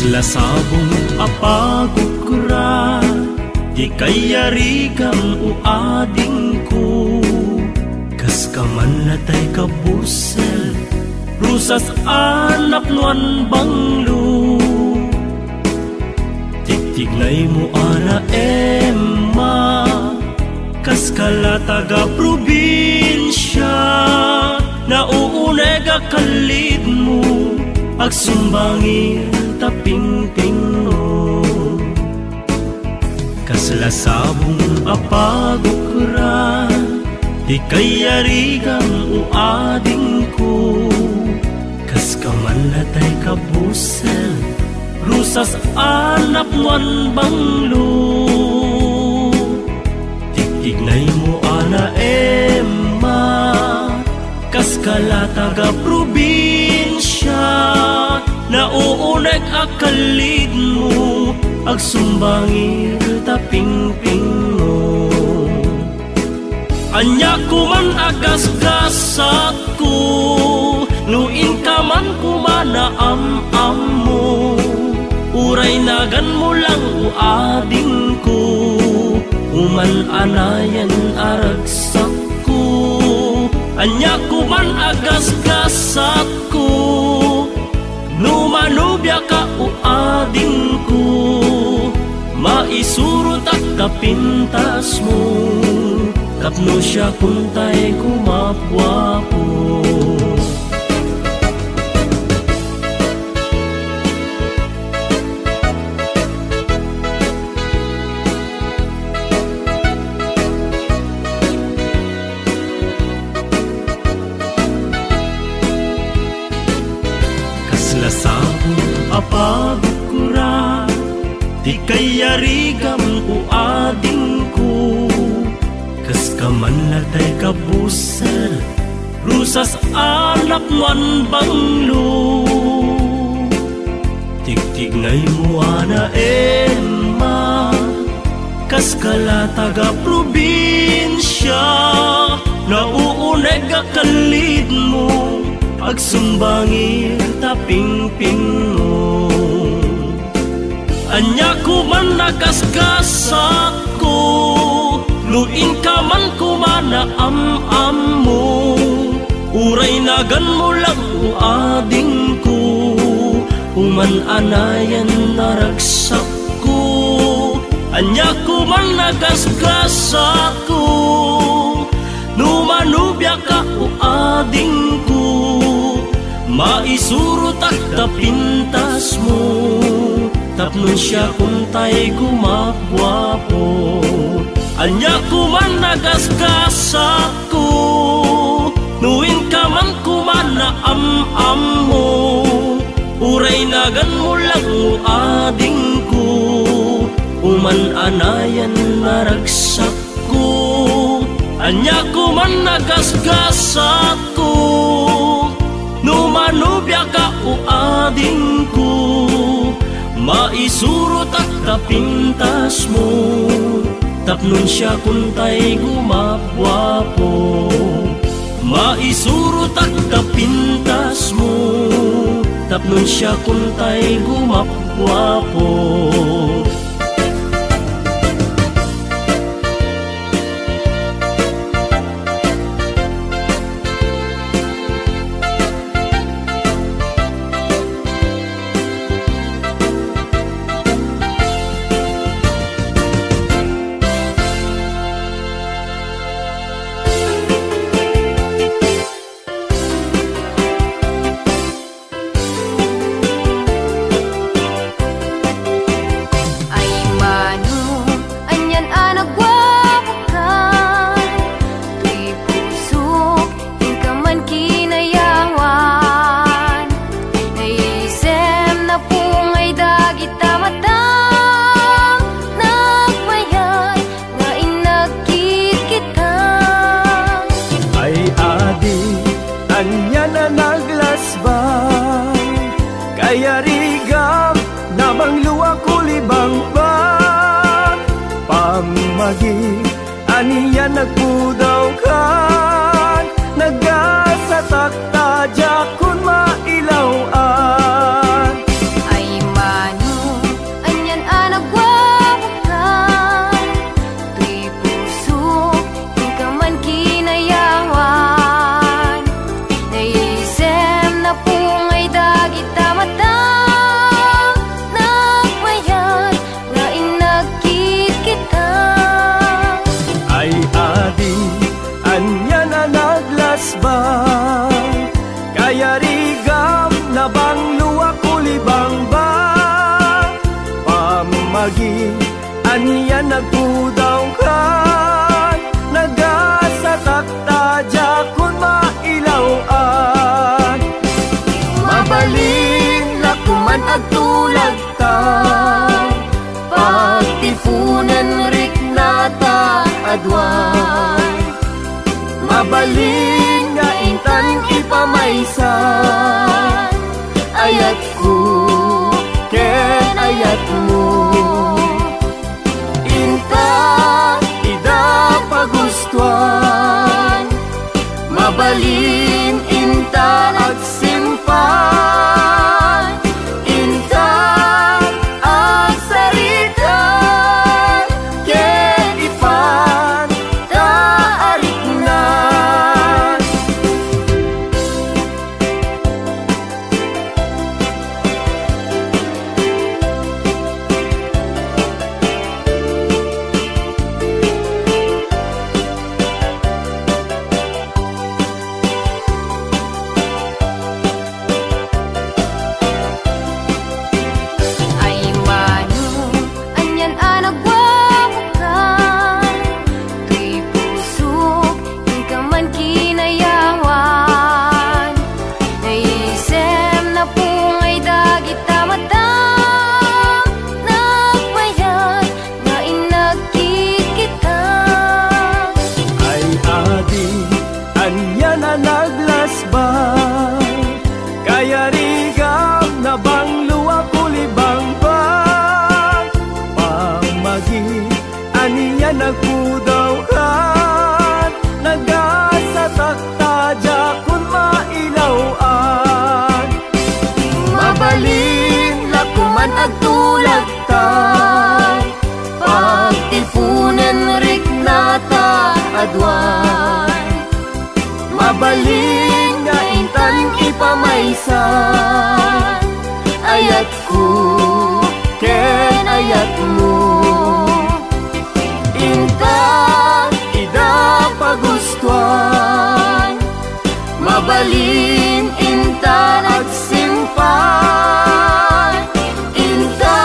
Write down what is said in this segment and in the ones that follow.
Lasabong apagukura, di kayarigam uading ko. Kas kaman natay kabusel, rusas anak nuan banglo. Tigtignay mo ana Emma, kas kala taga probinsya. Nauuneg akalid mo, agsumbangir taping-ping mo. Kaslasabong apagukura, di kayarigam uading ko. Kas kaman natay kabusel, rusas anak nuan banglo. Tigtignay mo ana Emma, kas kala taga probinsya. Nauuneg akalid mo, agsumbangir taping-ping mo. Anya kuman agas-gasat ko, nuin ka man kumana am-am mo. Uray nagan mo lang uading ko, uman anayan aragsak ko. Anya kuman agas-gasat ko, numanubya ka uading ko. Maisurot at kapintas mo, tapno siya kuntay kumapwapo. Lasabong apagukura, di kayarigam uading ko. Kas kaman natay kabusel, rusas anak nuan banglo. Tigtignay mo ana Emma, kas kala taga probinsya. Nauuneg akalid mo, agsumbangir taping-ping mo. Anya kuman nagasgasat ko, luin ka man kumana am-am mo. Uray nagan mo lang uading ko, uman anayan naragsak ko. Anya kuman nagasgasat ko, numanubya ka uading ko. Maisurot at tapintas mo, tapnon siya kuntay kumapwapo. Anya kuman nagasgasat ko, nuin ka man kumana am-am mo. Uray nagan mo lang uading ko, uman anayan naragsak ko. Anya kuman nagasgasat ko, numanubya ka uading ko. Maisurot at tapintas mo, tapnon siya kuntay gumapwapo. Maisurot at tapintas mo, tapnon siya kuntay gumapwapo. Kayarigam namang luwa kulibang bang pamagi aniya nagpudaw kan nagasatak tadya kun mailawan ay man man agtulag ta, pagtipunan rik nata adwan. Mabalin nga intan ipamaysan, ayat ko ken ayat mo. Inta ida pagustuhan, mabalin inta agsimpan, inta agsaritan, ken ipan taariknan. Nagpudaw ka, nagasatakta kun mailawan. Mabalin lakuman agtulag ta, pagtipunan rik nata adwan. Mabalin nga intan ipamaysan, ayat ko ken ayat mo. Inta ida pagustuhan, mabalin inta agsimpan, inta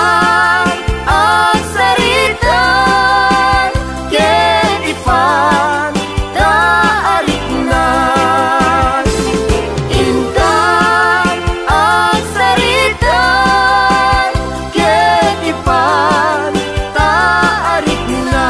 agsaritan, ken ipan taariknan. Inta agsaritan, ken ipan taariknan.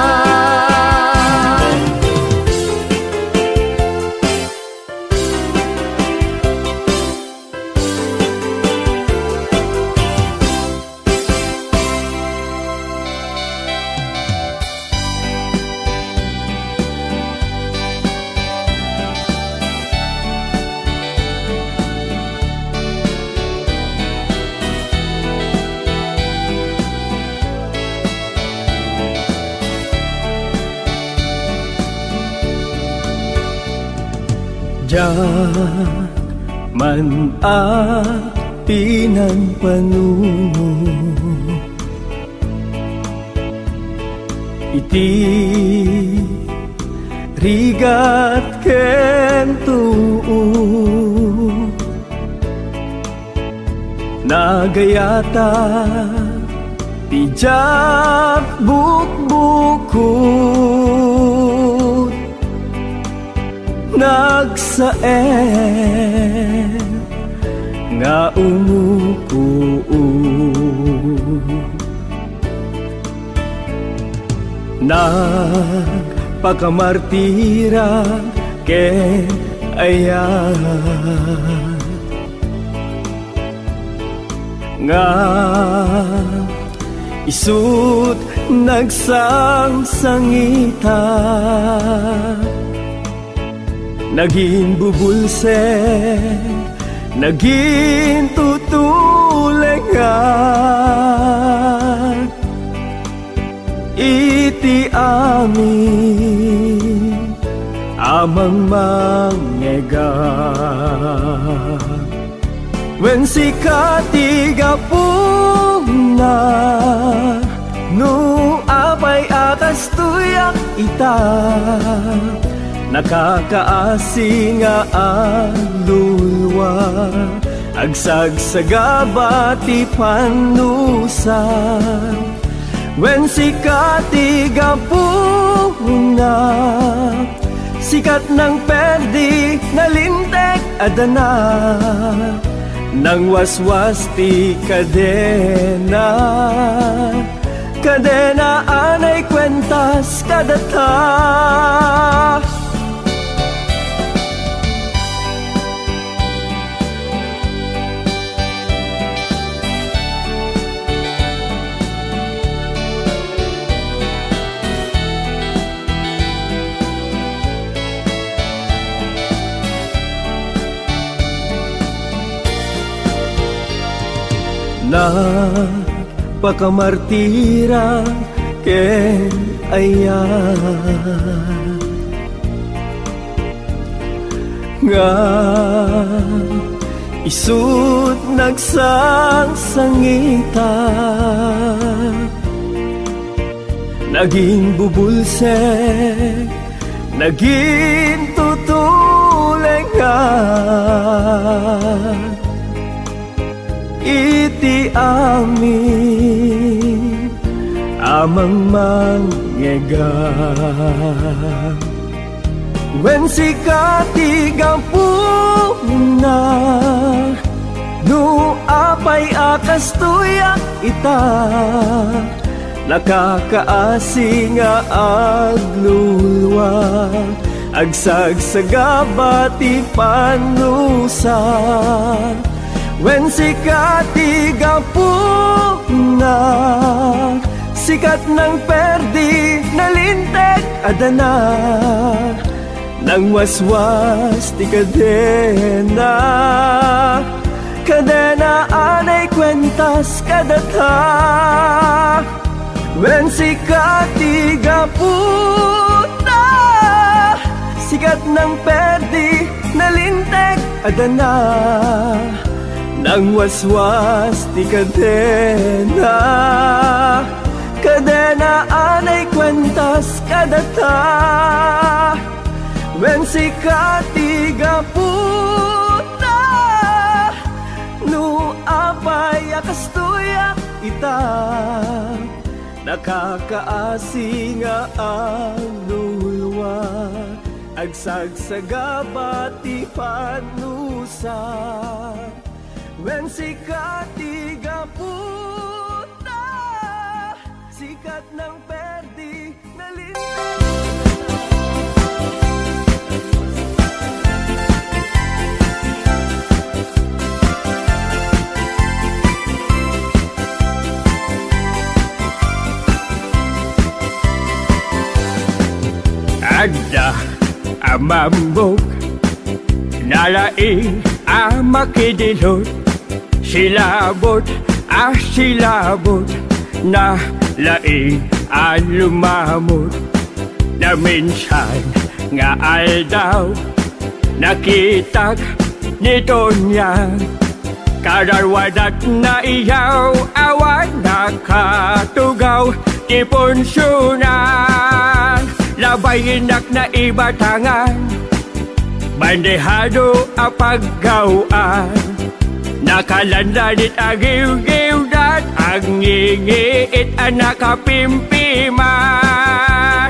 Diyan man apinan panuno, iti rigat ken tuu, nagayata tijak bukbukod, nagsaen nga umukuo, nagpakamartira ken ayan, nga isut nagsangsangita, naging bubulsen, naging tutulengan, iti amin amang mangega. Wen sikatiga puna, no apay atas tuyak ita, nakakaasi nga alulwa, agsagsagaba ti panusan. Wen sikatiga puna, sikat ng perdi nalintek adana, nang waswas ti kadena, kadena anay kwentas kadata. Napakamartira ken ayan nga isut nagsangsangita, naging bubulsek, naging tutulengan iti amin amang mangyega. Wen sikati gampuna no apay akas tuyak ita, nakakaasi nga aglulwa agsagsagabati panusa. Wen sikati gapuna, sikat ng perdi nalintek adana, nang waswas ti kadena, kadena anay kwentas kadata. Wen sikati gapuna, sikat ng perdi nalintek adana, nang waswas ti kadena, kadena anay kwentas kadata. Wen sikati gaputa no apay akas tuyak ita, nakakaasi nga ang lulwa agsagsagabati panusa. Wen sikati gaputa, sikat ng perdi nalintek. Ada amambog nalaing amakidilot, silabot silabot na laing alumamot, na minsan nga aldaw nakitag nito niya, kararwadat na iyaw awan nakatugaw ipunsunan, labayinak na ibatangan, bandehado apaggawan, nakalandanit agiw-giwdat, ang ngingiit ang nakapimpiman.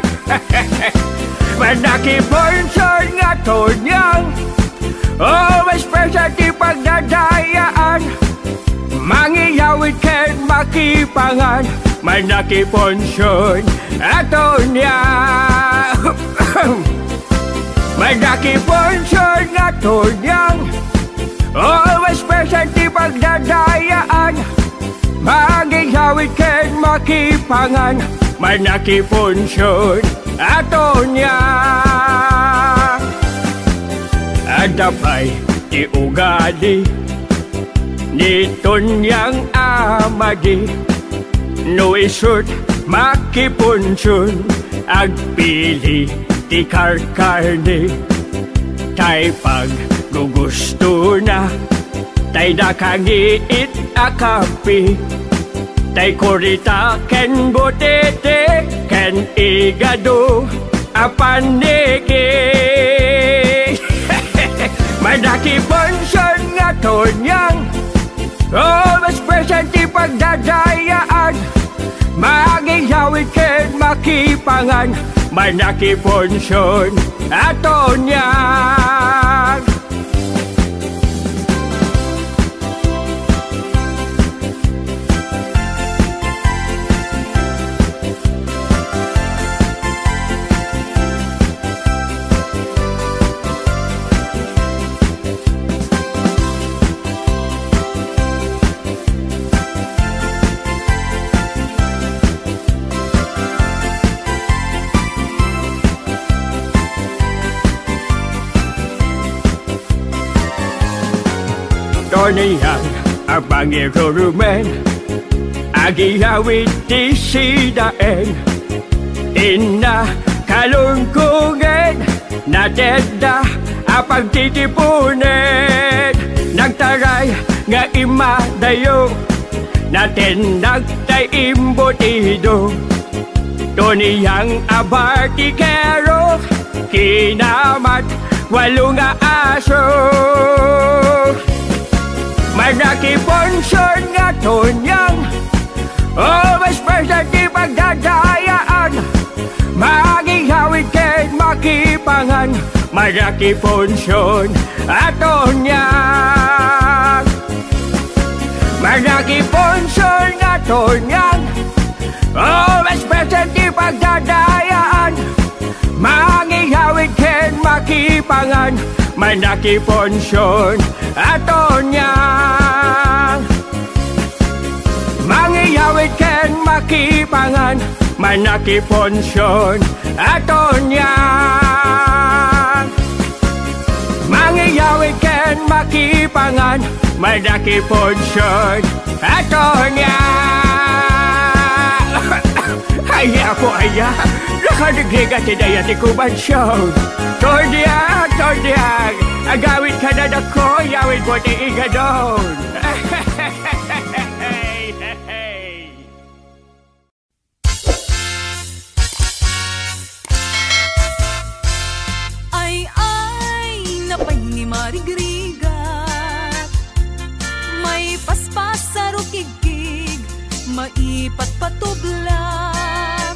Manakiponsor nga tonyang, mas presa ti pagdadayaan, mangiyawit ken makipangan, manakiponsor ato niya. Manakiponsor nga tonyang, mas presa ti pagdadayaan, mangiyawit ken makipangan, manakiponsor ato niya. Adapay ti ugali nito niyang amagi, no isut makipunsun agpili ti karkarne, tay pag gugusto na tay nakangiit akapi, tay kurita ken botete ken igado apaniki. Manakiponsor nga tonyang, mas presenti pagdadayaan, magiyawit ken makipangan, manakiponsor ato niyan. niyang abang irurumen agiyawit di sidaen ina kalungkungen nadeda apang titipunen nagtaray nga imadayo natin nagtay imbutido tuniyang abartikero kinamat walo nga aso may nakiponsyon nga tonyang always present di pagdadayaan magihawid kay makipangan may nakiponsyon at tonyang may nakiponsyon nga tonyang always present di pagdadayaan magihawid kay makipangan may nakiponsyon at tonyang mangiyawid ken makipangan may nakiponsyon at tonyang mangiyawid ken makipangan may nakiponsyon at tonyang Aya po aya nakadigliga tinaya ti kumansyon Tordiag, tordiag agawin ka na nako yawin mo ti igadon marigrigat may paspas sa rukigig maipat patublat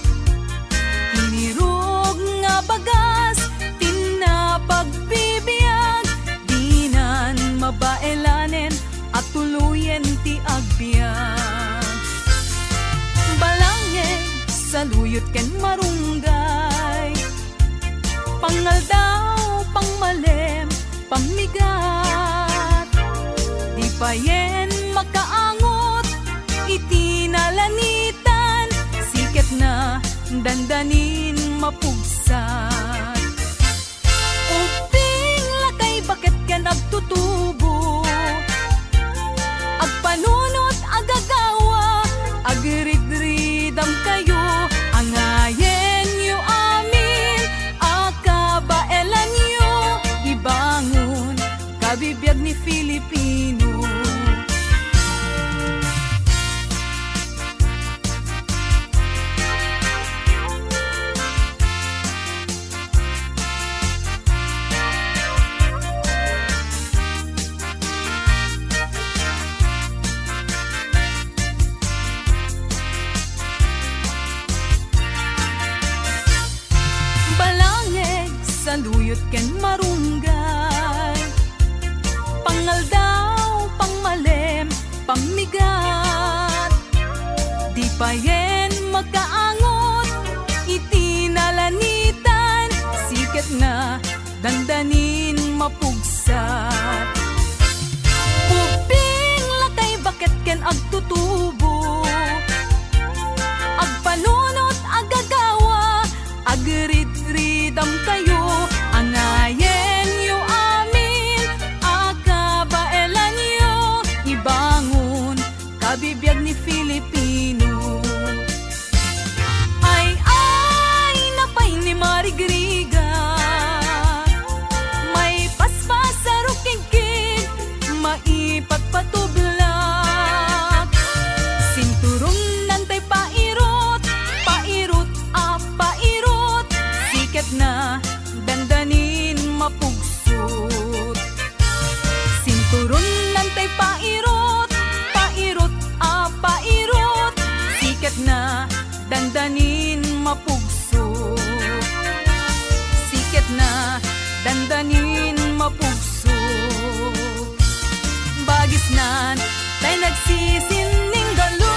inirog nga bagas tinapagbibiag dinan mabaelanen at tuluyen ti agbiag balangeg sa luyot ken marunggay pangaldaw pangmalem pamigat di payen makaangot itinalanitan siket na dandanin mapugsat uping lakay bakit ken agtutubo agpanunot agagawa agridridam kayo angayen yu amin akabaelan yu ibangon kabibiyag ni Filipino balangeg sa luyot ken marunggay pangaldaw pangmalem pamigat di payen magkaangot itinalanitan siket na dandanin mapugsat uping lakay bakit ken agtutubo agpanunot agagawa agridridam kayo angayen yu amin akabaelan yu ibangon kabibiyag ni Filipino ay napay ni marigriga may paspas sa rukigig maipat patublat sinturong nantay pairot pairot pairot siket na dandanin mapugsot sinturon nantay pairot pairot pairot siket na dandanin mapugsot siket na dandanin mapugsot bagis nan tay nagsisining galot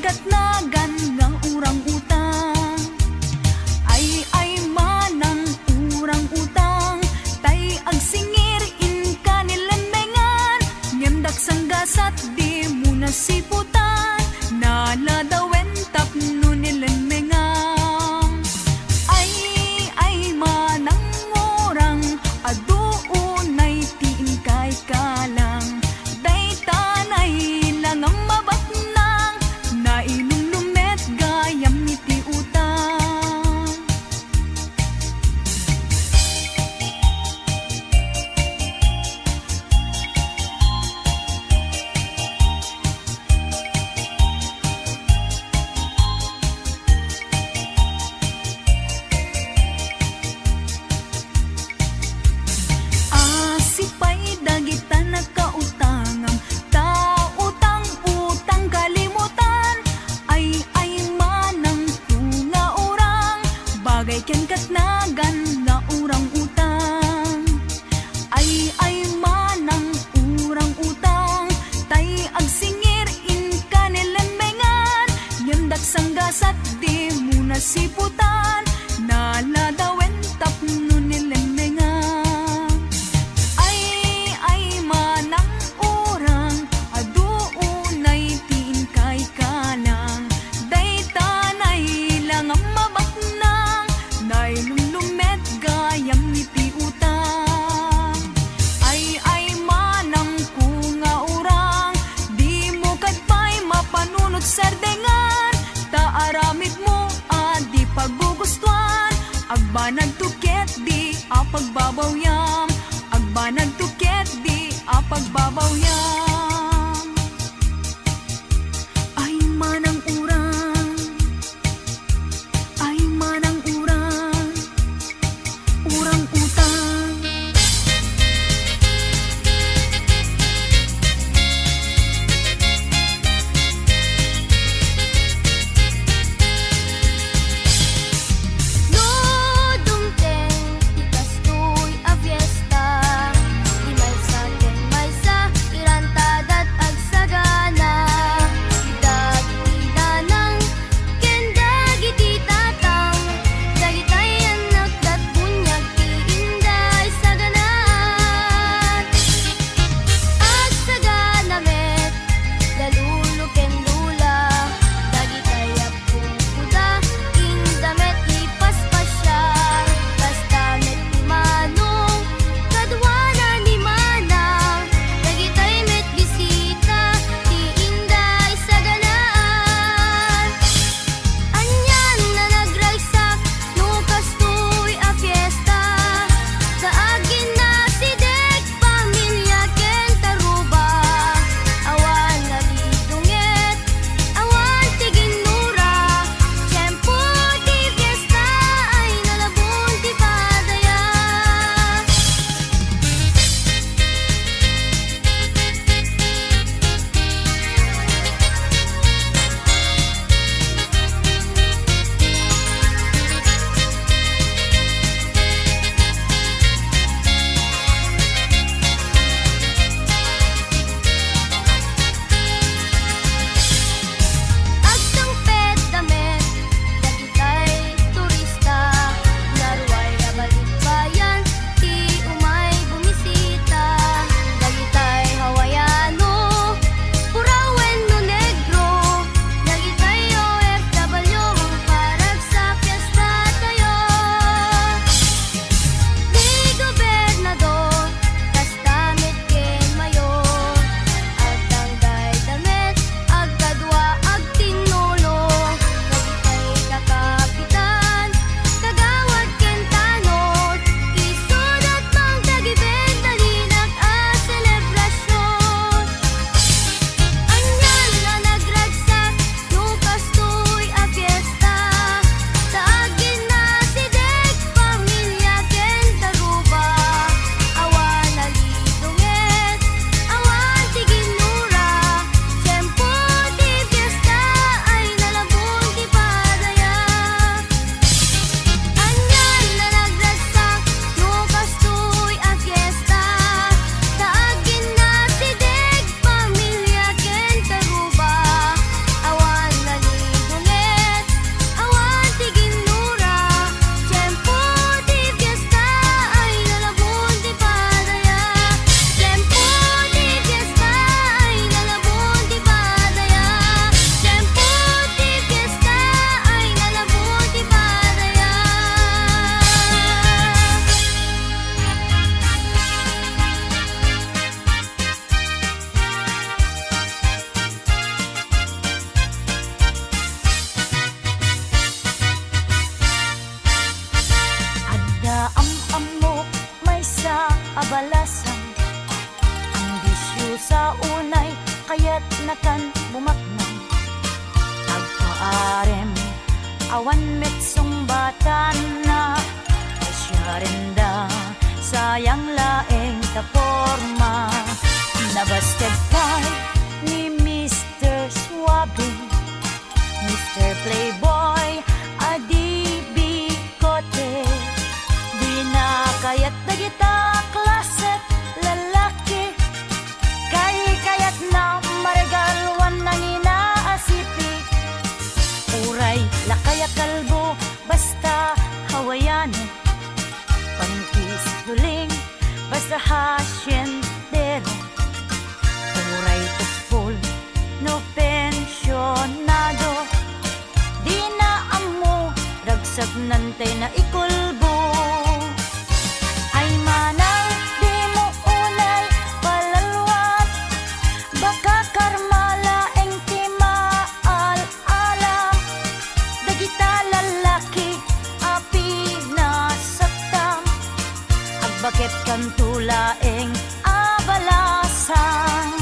katnagan nga urang utang. Ay manang urang utang, tay agsingir in kanilanmengan, ngemdak sanggasat di muna siputan, naladawen tapno nilanmengan. Ay manang urang, aduunay tiin kay kalang, day tanay lang ang mabatnang, nailulumet gayam iti utang. Asipay dagita nagkautangam, utang kalimutan, ay manang tunga urang, bagay ken katnagan nga urang utang. Ay manang urang utang, tay agsingir in kanilanmengan, ngemdak sanggasat di muna siputan, naladawen tapno nilanmengan. Ay manang urang, aduunay tiin kay kalang, day tanay lang ang mabatnang, nailulumet gayam iti utang. Ay manang kunga urang, di mo kadpay mapanunot sardengan, taaramid mo di paggugustuhan, agbanag tuket di apagbabawyam, agbanag tuket di apagbabawyam. Ay manang urang, urang utang. awan metsong batan na siya rin da sayang laeng ta forma. Nabasted kay ni Mr. Suave, Mr. Playboy, adi bikote. Di na kayat na kita klaset lalaki, kayat na maregalwan ng inaasipi. Uray lakaya kalbo basta Hawaiano, pangkis duling basta hasyendero. Uray tukpol no pensyonado, di na amo ragsak nantay na ikulbo. Ay manay di mo unay palalwat, baka karmala eng timaal-alam. Dagita lalaki api nasaktam, agbakit kan tulaeng abalasan.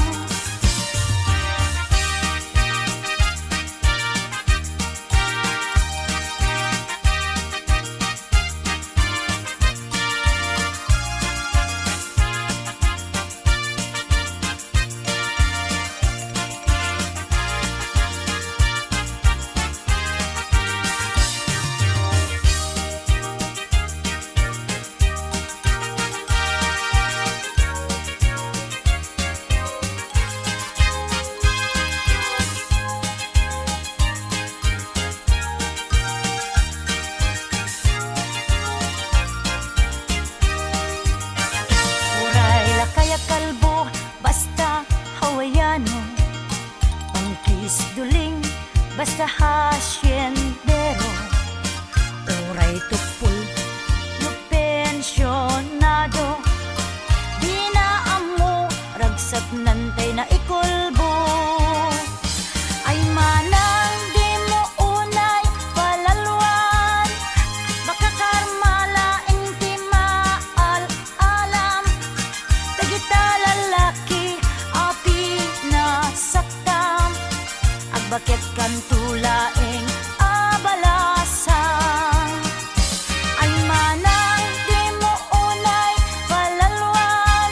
Basta hasyendero, uray tukpul no pensyonado, di na amo ragsak nantay na ikulbo. Ay manang di mo unay palalwan, baka karmala eng timaal-alam. Dagita lalaki api nasaktam, agbakit kan tulaeng abalasan. Ay manang di mo unay palalwan,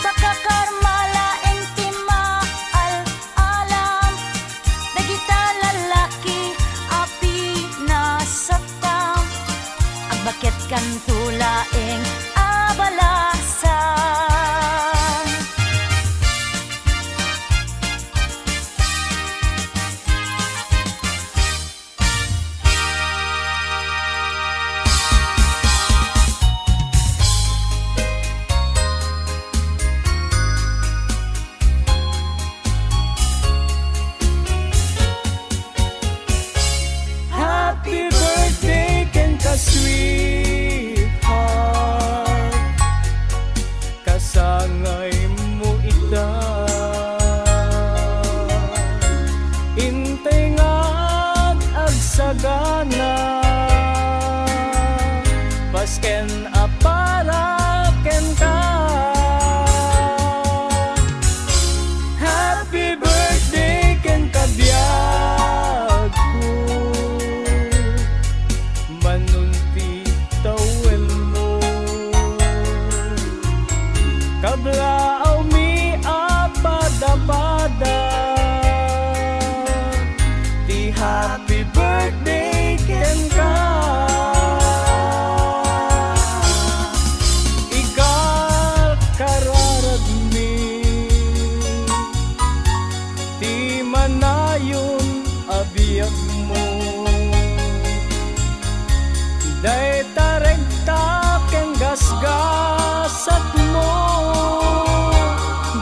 baka karmala eng timaal-alam. Dagita lalaki api nasaktam, agbakit kan tulaeng abalasan. Sweetheart, kasangay mo ita, intay ngag agsagana, pasken aparaken ka. Happy birthday ken kabiag ko, manunti tawel mo, kablaaw mi apada-pada, di happy birthday ken ka. Igal kararagmi, di manayon abiyag mo, day taregta ken gasgasat mo,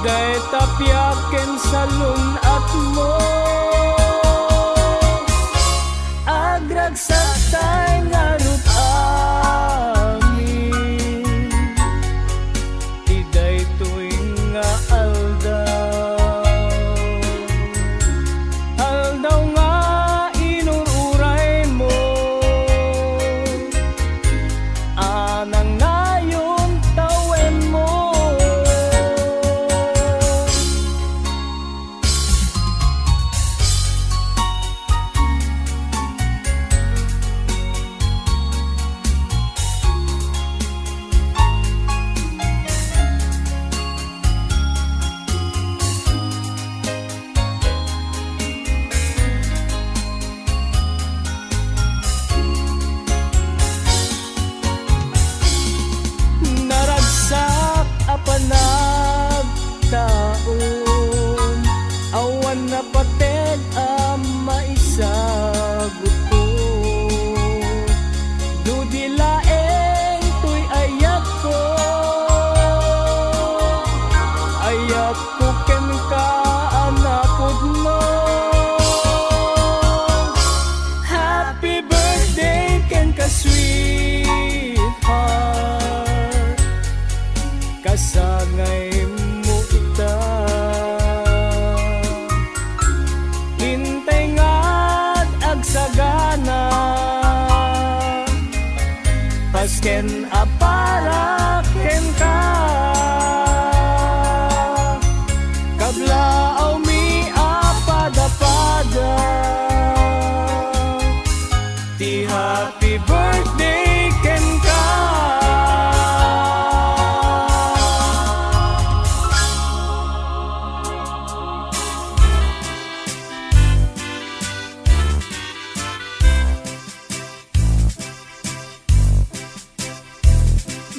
day tapyaken salunat mo. Agragsak tay ngarut amin, iday tuwing nga aldaw nga inururay mo, pated maisagot ko. Dudilaeng tuy ayak ko. Ayak ko ken ka anapod mo. Happy birthday ken ka sweetheart. Kasangay mo ita. Hintay nga't agsagana. Pasken apara ken ka. Kablaaw mi apada-pada. Ti happy birthday ken ka.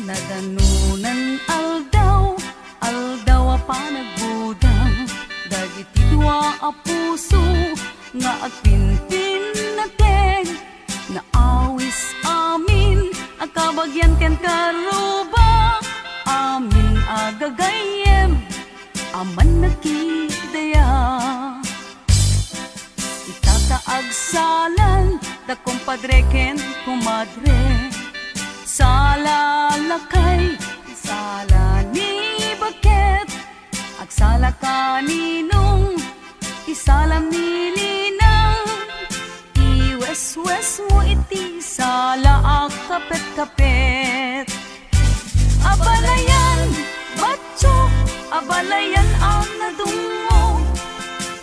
Nadanunan aldaw, aldaw a panagbudang. Dagiti dua a puso nga agpinpin nateg. Naawis amin agkabagyan ken karuba. Amin agagayem aman nakidaya. Itataagsalan da kumpadre ken kumadre. Sala lakay, sala ni bakit. Agsala kaninong, isalam ni linang. Iwes-wes mo iti, sala akapet-kapet. Abalayan, batso, abalayan ang nadungo.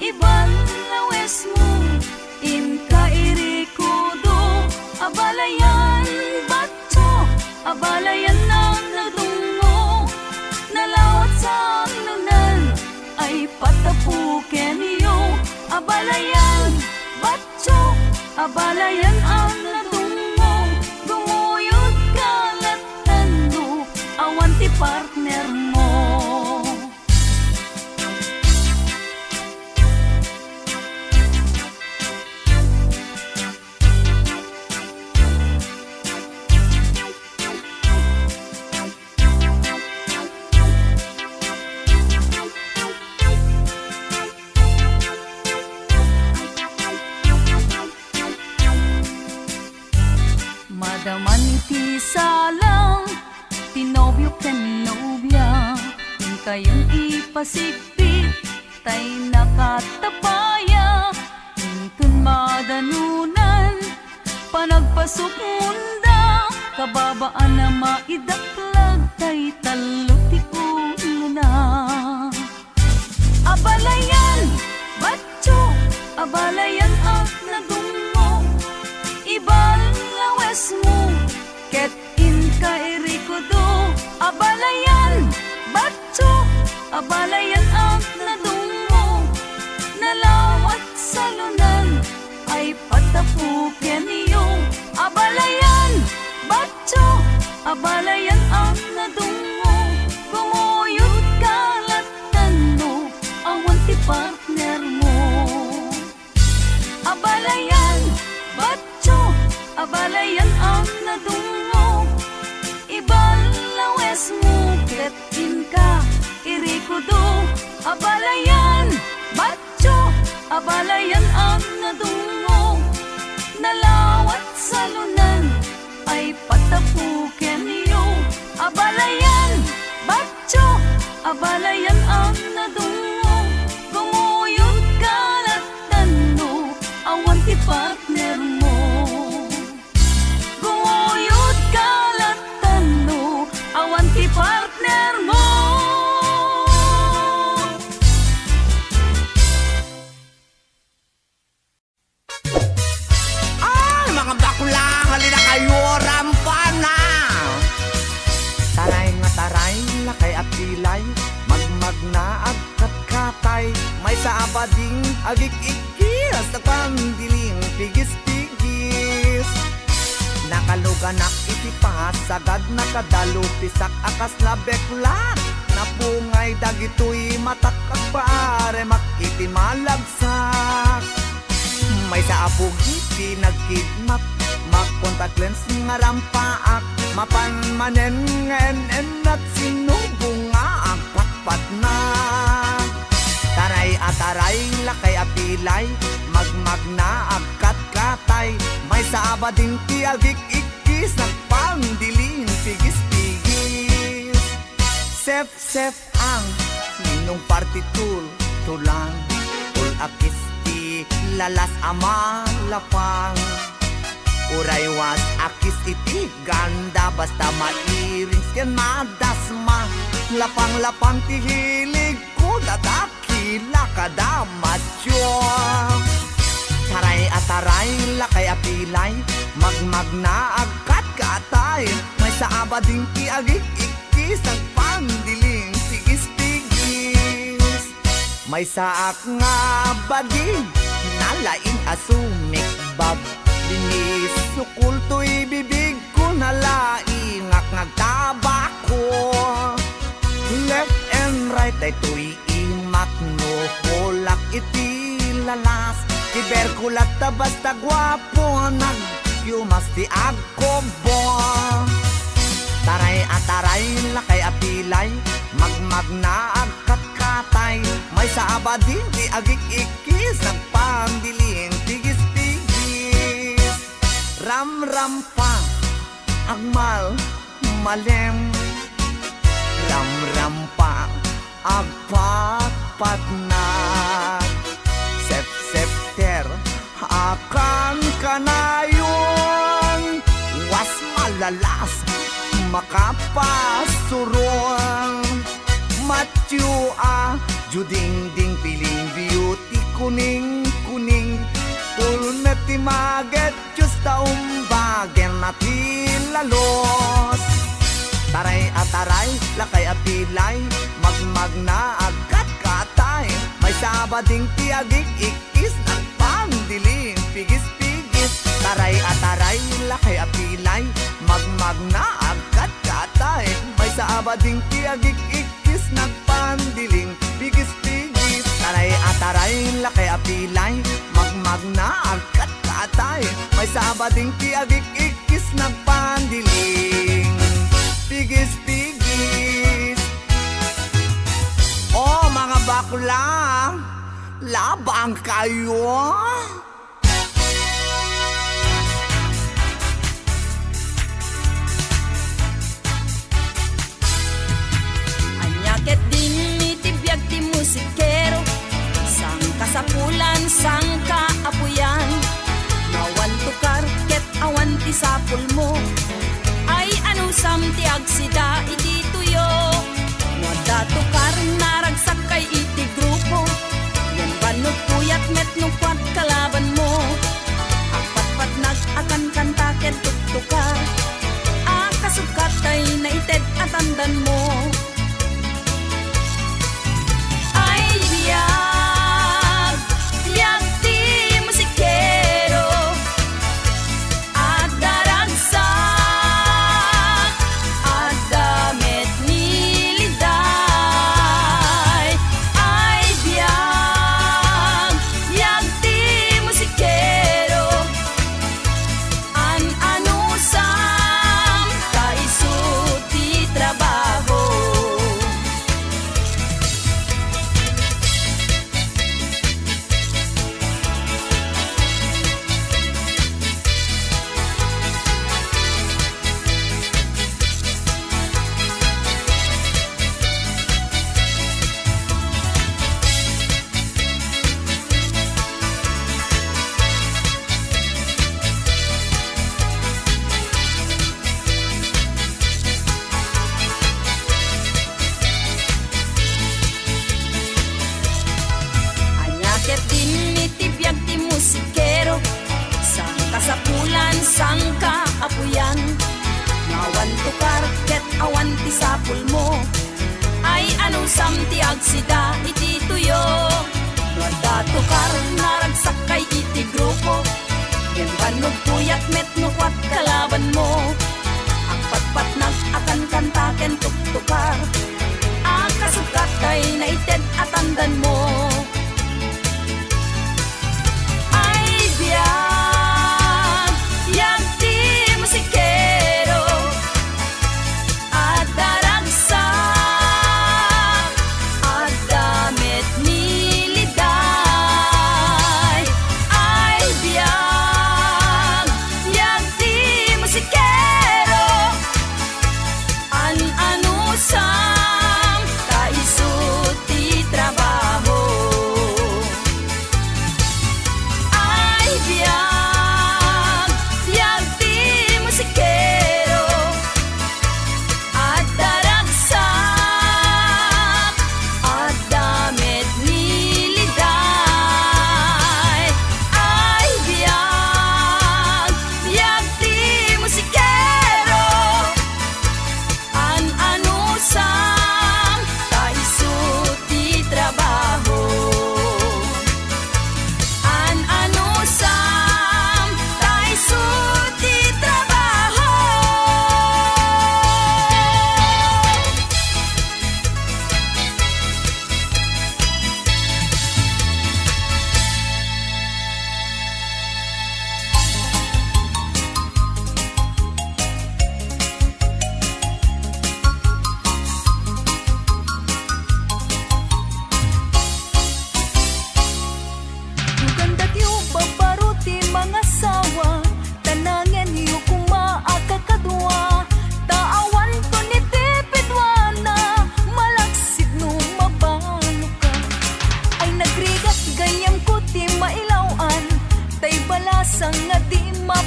Ibang lawes mo, inkairikudo. Abalayan, batso, abalayan ang nadungo. Nalawat sa nunan ay patapuken niyo. Abalayan, batso, abalayan ang nadungo. Gumuyod kalatan mo, awan ti partner mo. Madaman iti salang, tinobyo ken nobya. Kung kayon ipasigpit, tay nakatapaya. Kung madanunan, panagpasok munda. Kababaan na maidaklag, tay talo ti ulo na. Abalayan, batso, abalayan ang nadungo. Ibal lawes mo, ket inkairikudo. Abalayan, batso, abalayan ang nadungo. Nalawat sa lunan, ay patapuken niyo. Abalayan, batso, abalayan ang nadungo. Gumuyod kalatan mo, awan ti partner mo. Abalayan, batso, abalayan ang nadungo. Ibalawes mo, ket inka irikudo. Abalayan, batso, abalayan ang nadungo. Nalawat sa lunan, ay patapuken niyo. Abalayan, batso, abalayan ang nadungo. Gumuyod kalatan mo, awan ti partner mo. Gumuyod kalatan mo, awan ti partner mo. Ay, mga bakla, halina kayo, rampana. Taray nga taray, lakay at pilay, magmagna agkat-katay. May sa abading agik-ikis, nagpandiling pigis-pigis. Nakaluganak iti pasagad, nakadalo pisak akas na beklat. napungay dagitoy matakak paare makiti malagsak. May sa apog iti nagkidnap, mag-contact lens nga rampaak, mapanmanen ngenen at sinubong nga ang patpat na. Taray ataray lakay apilay, magmagna agkat katay, may sa abading tiagik ikis, nagpangdiling pigis-pigis. Sep-sep ang ninong partitul, tulang, akis ti lalas amalapang. Uraywas akis iti ganda, basta mairing yan madasma. Lapang-lapang ti hilig ko, dadakila kada macho. Taray ataray lakay apilay, magmagna agkat katay, may sa abading ti agik ikis, nagpandiling tigis-tigis. May saak nga bagi, nalaing asumik bab, linis sukul to'y bibig ko, nalaing ak nagtabako. Left and right ay to'y imak no, kulak iti lalas, tiberkulat ta basta gwapo, nagyumas ti agkobo. Taray ataray lakay apilay, magmagna agkat katay, may sa abading di agik ikis, nagpandiling tigis-tigis. Ram-ram pa agmal malem, ram-ram pa agpat-pat na. Sep-septer akan kanayon, was malalas makapasuron. Matyo juding-ding piling beauty, kuning-kuning, pulmet ti maget, just taumbagen na ti lalos. Taray ataray lakay apilay, magmagna agkat katay, may sabading ti agik ikis, nagpandiling pigis-pigis. Taray ataray lakay apilay, magmagna agkat katay, may sabading ti agik ikis, nagpandiling pigis-pigis. Taray ataray lakay apilay, magmagna agkat katay, may sabading ti agik ikis, nagpandiling pigis-pigis. Oh mga bakla, labang kayo. Anyakit din itibiyag ti musikero, sang kasapulan, sang kaapuyan, nawan tukar ket awan ti sapul mo, ay ano sam ti agsida iti tuyo. Wada tukar naragsak kay iti grupo, yan banot puyat met nukwat kalaban mo. Apat-pat nag-akan kanta ket tuktukar, akasukat ay naited at andan mo. Ay biyag, biyag ti musikero, at daragsak, at damit niliday. Ay biyag, biyag ti musikero, an-anusam kaisu ti trabaho. Anyakit din itibiyag ti musikero, sang kasapulan, sang kaapuyan, nawan tukar ket awan ti sapul mo, ay ano sam ti agsida iti tuyo. Wada tukar naragsak kay iti grupo, yan banod puyat met nukwat kalaban mo. Ang patpat nag-akan kanta ken tuktukar,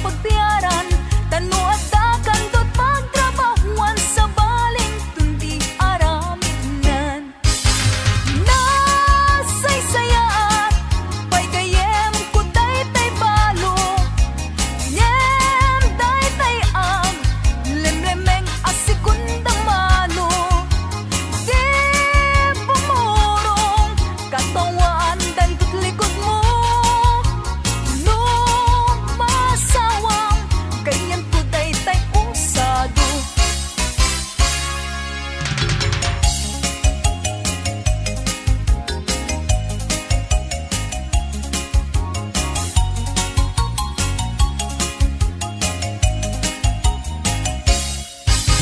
pagbiyaran, tano at dakan dot pagtrabahuan sa baling tundi araminan. Nasaysayat, pay gayem ko tay balo, yem tay ang lemlemeng asikundang malo. Di bumurong katawan dan likod mo, no masawang ganyan ko tay usado.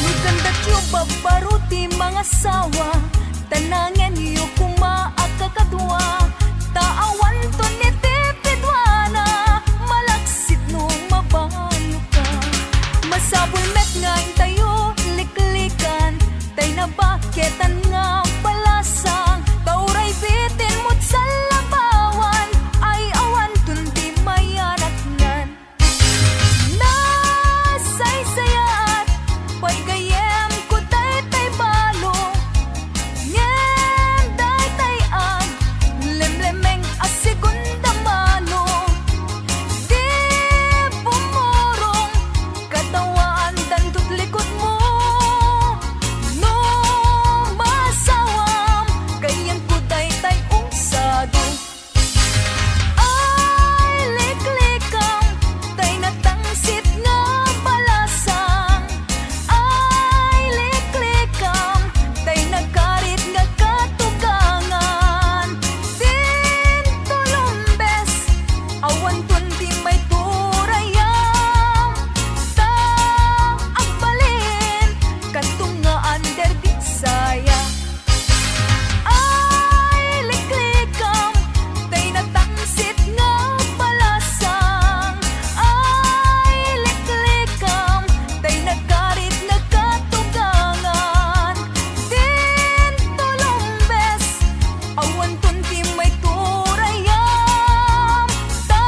Nugandat yung babaruti mga sawa, tanangan yung kumaakakadwa, taawan to ni tipidwana, malaksit nung mabalo ka. Masabulmet nga tayo liklikan, tay na baketan nga balasang, tauray bitin mo't sa labawan, ay awan tundi mayanaknan. Nasaysayat, pay gayem ko tay balo, ngem tay ang lemlemeng asigundang malo. Di bumurong katawan dan likod mo, no masawam ganyan ko tay usado. Ay liklikang tay natangsit nga balasang, ay liklikang tay nagkarit nga katugangan. Din tulumbes awan tundi may turayam, ta agbalin kantung nga under Bisaya. Ay liklikam tay natangsit nga balasang, ay liklikam tay nagkarit nga katugangan. Din tulumbes awan tundi may turayam, ta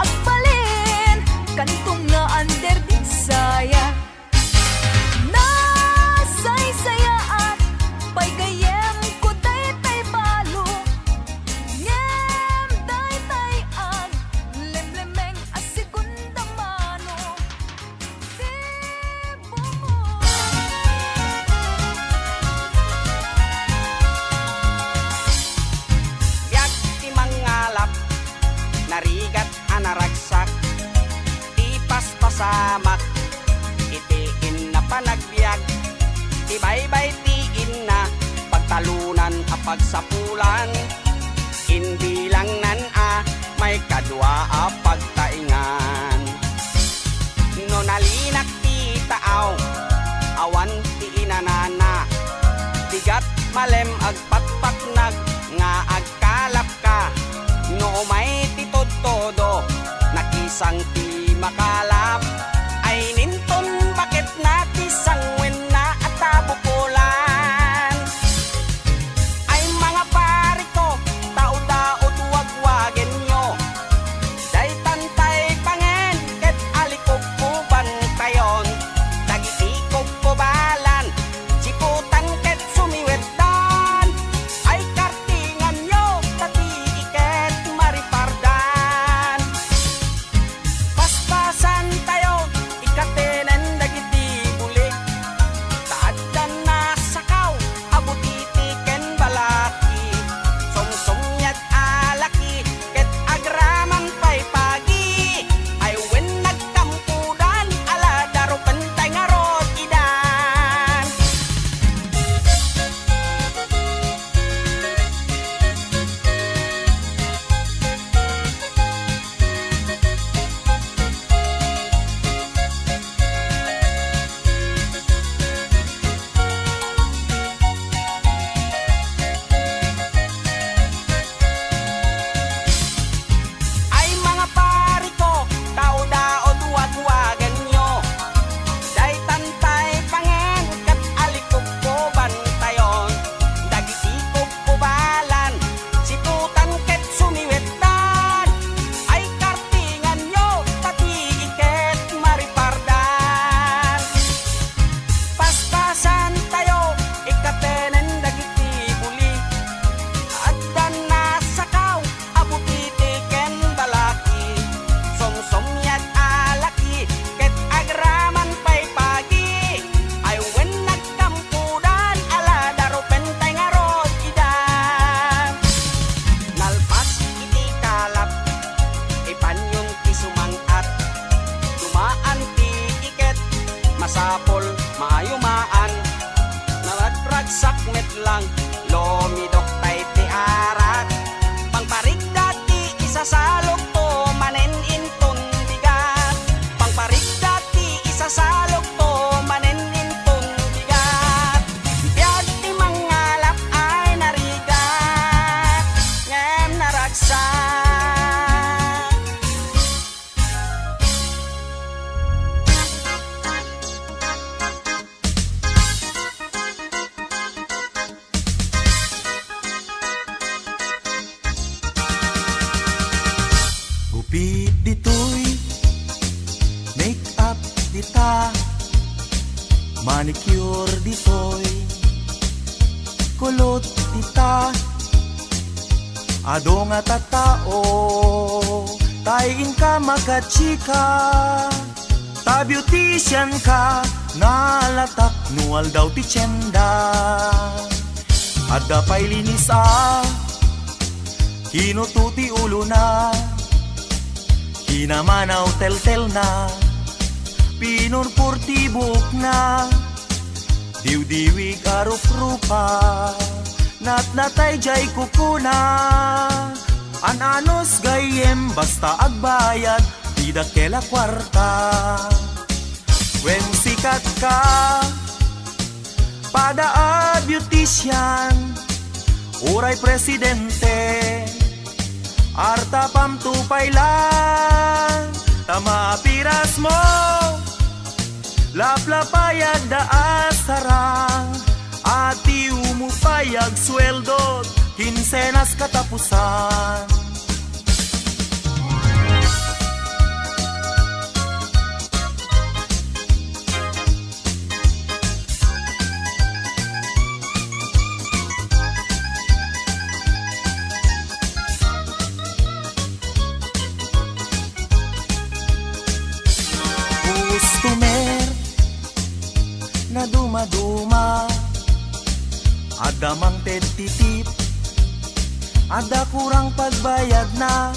agbalin kantung nga under Bisaya. Nasaysayat, pay gayem ko tay balo, ngem tay ang lemlemeng asigundang mano. Di bumurong Biag ti mangalap, narigat anaragsak, ti paspasamak, itiin na panagbiag, ti baybay tiin na pagtalunan a pagsapulan, hindi lang nan may kadwa a pagtaingan. No nalinak ti taaw, awan ti inanana, tigat malem agpatpatnag nga agkalap ka, no may titod-todo nakisang ti makalap, ay ninton bakit nati sangwen na at tabukulan. Ay mga pari ko, tao-taot wagwagen nyo, day tantay pangen ket alikog kuban tayon, dagitikog kubalan, siputan ket sumiwetdan, ay kartingan nyo tati iket maripardan. Paspasan Gupit dito'y make up dita, manicure dito'y kulot dita. Ado nga tatao tayin ka makachika, ta beautician ka nalatak nual daw ti tiyenda. Adda pa'y linis kinututi ulo na, kinamanaw tel-tel na, pinurpurti buhok na, diw-diwig aruf-rupa, nat-natay jay kukuna. An-anos gayem basta agbayad, tidak kela kwarta. When sikat ka, pada beautician, uray presidente, arta pamtupay lang, tama piras mo, laplapayag da asarang, ati umupayag sweldo, kinsenas katapusan. Na duma-duma, ada mang titip, ada kurang pagbayad na,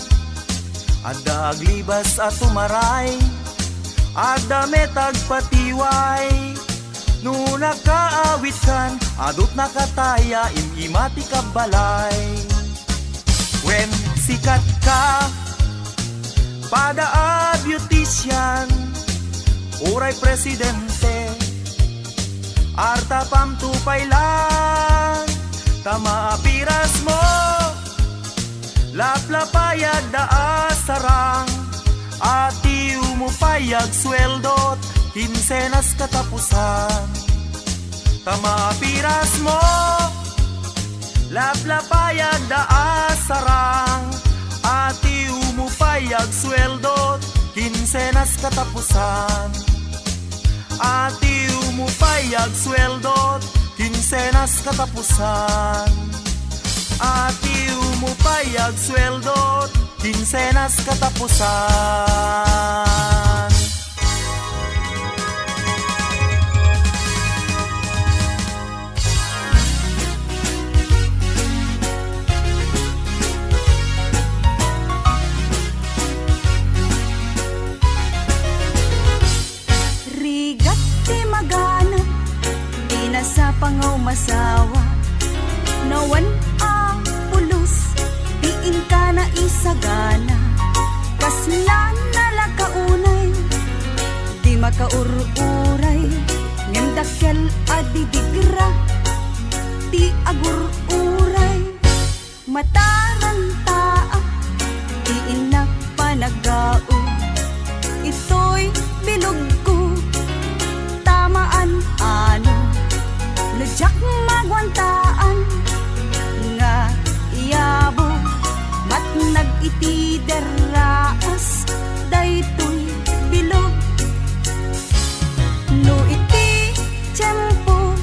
ada aglibas at tumaray, ada metag patiway. No nakaawit kan, adot nakataya, imimati ka balay. When sikat ka, pada beautician, uray presidente, arta pamtupay lang, tama piras mo, laplapayag da asarang, ati umupayag sweldot, kinsenas katapusan. Tama piras mo, laplapayag da asarang, ati umupayag sweldot, kinsenas katapusan. Ati umupayag sweldot, kinsenas katapusan. Ati umupayag sweldot, kinsenas katapusan. Sa pangaw masawa, nawan ang pulos, diin ka na isagana, kaslan na lakaunay, di makaururay, ngemdakel adidigra, di agururay, mataranta, diin na panagao, ito'y bilog ko, tamaan ano, lejak magwantaan nga iyabo, mat nag-iti deraas, daytoy bilog. No iti tiyempo,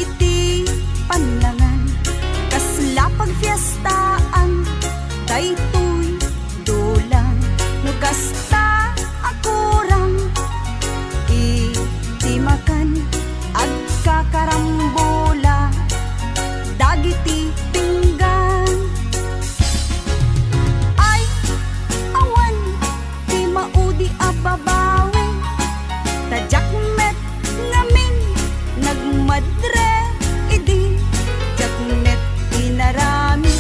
iti panlangan, kasla pagfiestaan, daytoy dulang. No kasta akurang, iti makan, agkakarambola, dagiti pinggan. Ay, awan, di maudi ababawi, tadyak met ngamin, nagmadre, idi, jak met inarami,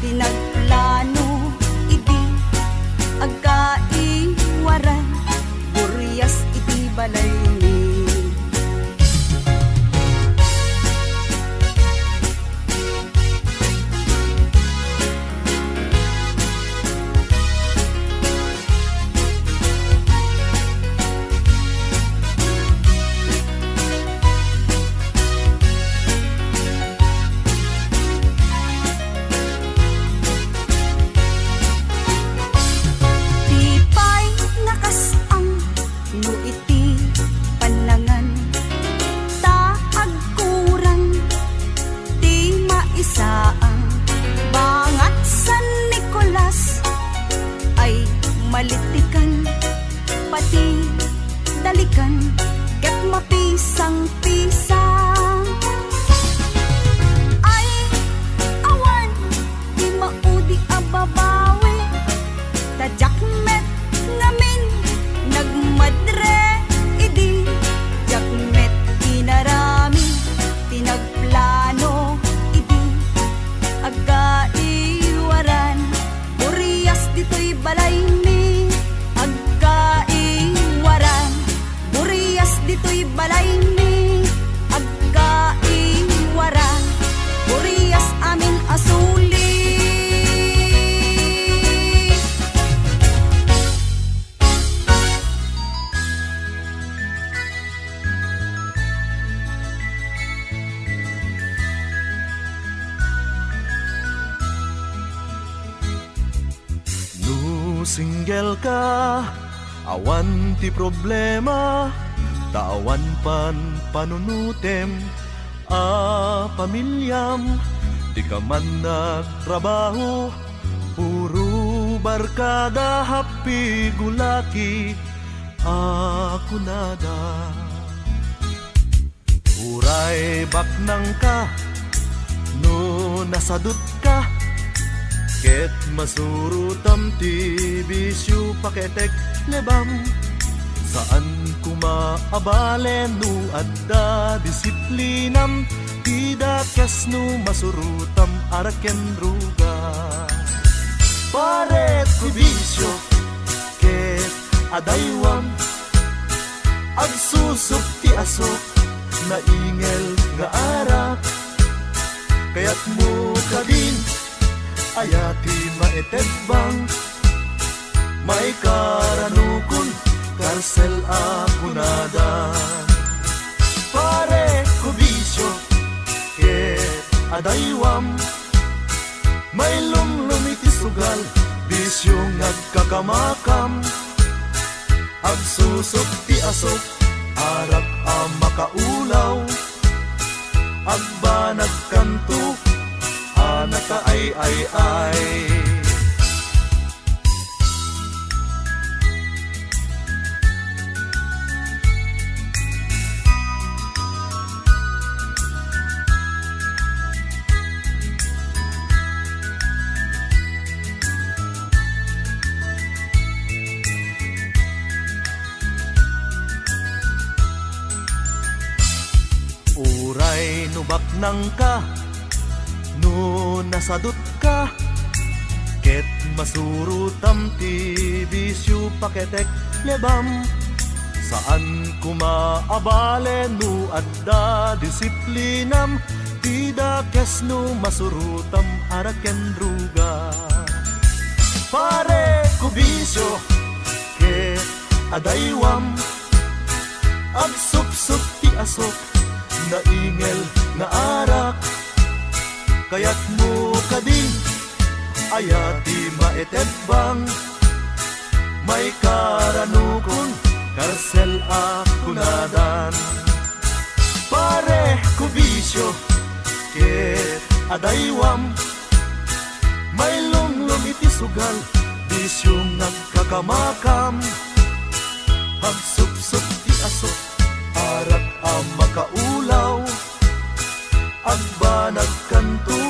tinagplano, idi, agkaiwaran, buryas iti balay ni. single ka, awan ti problema, tawan pan panunutem, pamilyam, di ka man nagtrabaho, puro barkada, happy gulaki, ako nada. Uray baknang ka, no nasadot ka, ket masurutam ti bisyo paketek lebam, saan kumaabale no adda disiplinam, tida kes no masurutam araken ruga. Paret ti bisyo ket adaywam, agsusok ti asok na ingel nga arak, kaya't mo ka din ayati maetedbang, may karanukon karsel ako nadan. Pare ko bisyo ket adaywam, may lumlumiti sugal bisyo ngagkakamakam, agsusok ti asok arak ang makaulaw, agbanag kanto anaka ay. Uray nubak nang ka, no nasadot ka, ket masurutam ti bisyo paketek lebam, saan kumaabale no adda disiplinam, tida kes no masurutam araken ruga. Pare ko bisyo ket adaywam, agsupsup ti asok na ingel na arak, kaya't mo ka din ayati maetedbang, may karanukon karsel ako nadan. Pare ko bisyo ket adaywam, may lumlumiti sugal bisyo nagkakamakam, hagsupsup ti asok arak ang makaulaw, agbanag kanto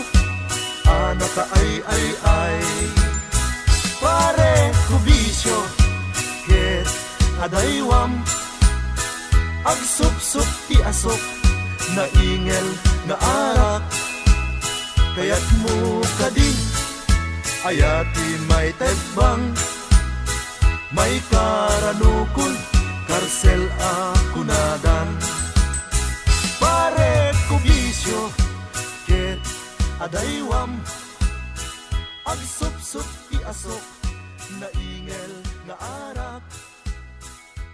anaka ay. Pare ko bisyo ket adaywam, agsupsup ti asok na ingel na arak, kaya't mo ka din ayati may tedbang, may karanukon karsel ako nadan. Pare ko bisyo ket adaywam, agsupsup ti asok na ingel na arak,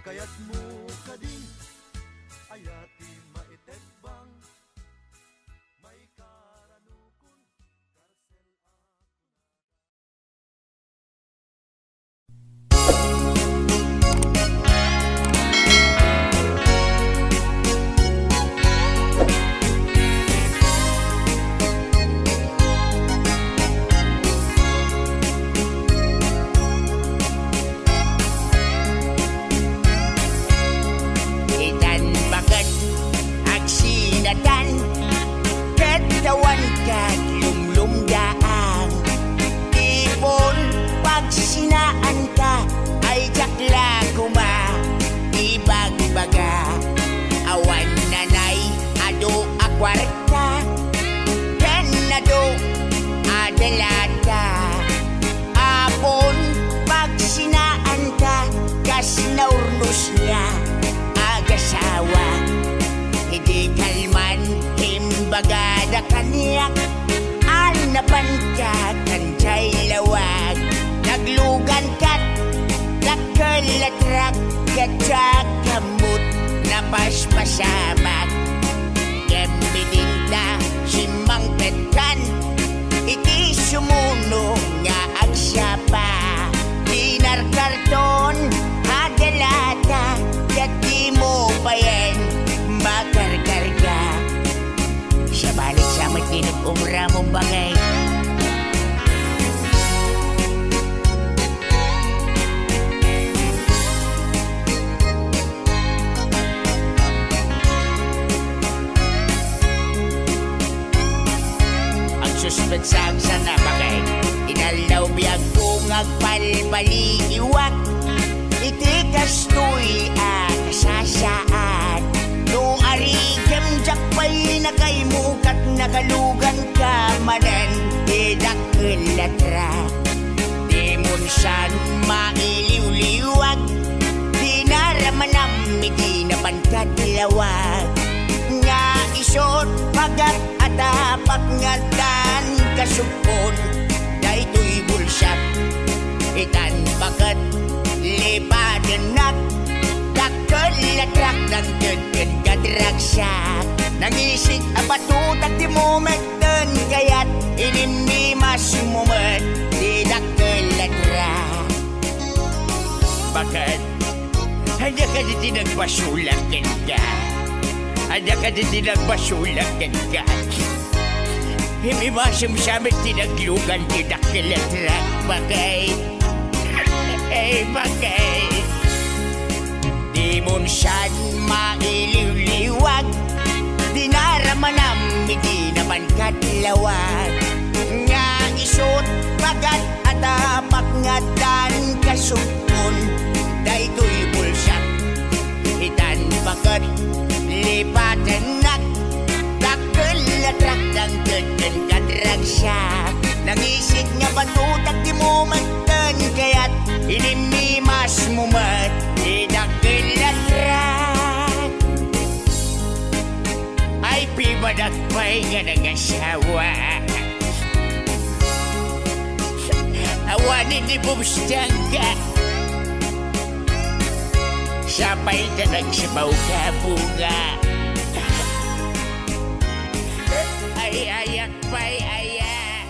kaya't mo ka din ayati maetedbang, may karanukon karsel ako. Katawan ka't lumlumdaan, ipon pag sinaan ka, ay jakla kuma ibagbaga, awan nanay ado akwarta, kanado adalata, apon pag sinaan ka, kas naurnos niya agasawa, hindi kalman bagada kaniyak, anapan ka kanjay lawag, naglugan kat nakalatrak, katsak kamut napaspasamak, gambidin ta simang petkan, iti sumuno nga agsapa, di karton, adalata, at di mo pa yan makarkarga. Siya balik sa matinag umra mong bagay. Suspect sang sana bagay, inalaw biyag kong agpalbaliiwak. Itikas to'y kasasaan. No arigam jakpay na kay mukat nakalugan ka manan. Idakulatra di mon san mailiw-liwag. Di naramanam di naman kadlawag. Nga isot pagat atapak nga dan kasupon. Daytoy bulsak itan pagat lipadenak. Dakkel latrak dan degen kadragsak. Nangisik abatutak di momenten kayat inimi mas mumet di dakkel latrak. Bakit hanya ka di tinagpasulakin ka? Hanya ka di tinagpasulakin ka? Hindi masamsamit tinaglugan di dakkel latrak. Bakit? Bakit? Di mo siyan mailiw-liwag. Di naramanam, di naman kadlawag. Nga isot pagat atapak nga dan kasupon. Daytoy bulsak itan pagat lipatanak. Dakkel latrak dang degen kadragsak. Nangisik nga batutak di mo magtan kayat inimi mas mumat di dakkel latrak. Ay pimadagpay nga nangasawa. Awanin di bumstangga. Sabay ka nagsabaw ka bunga. Ay ayak pa'y ayak.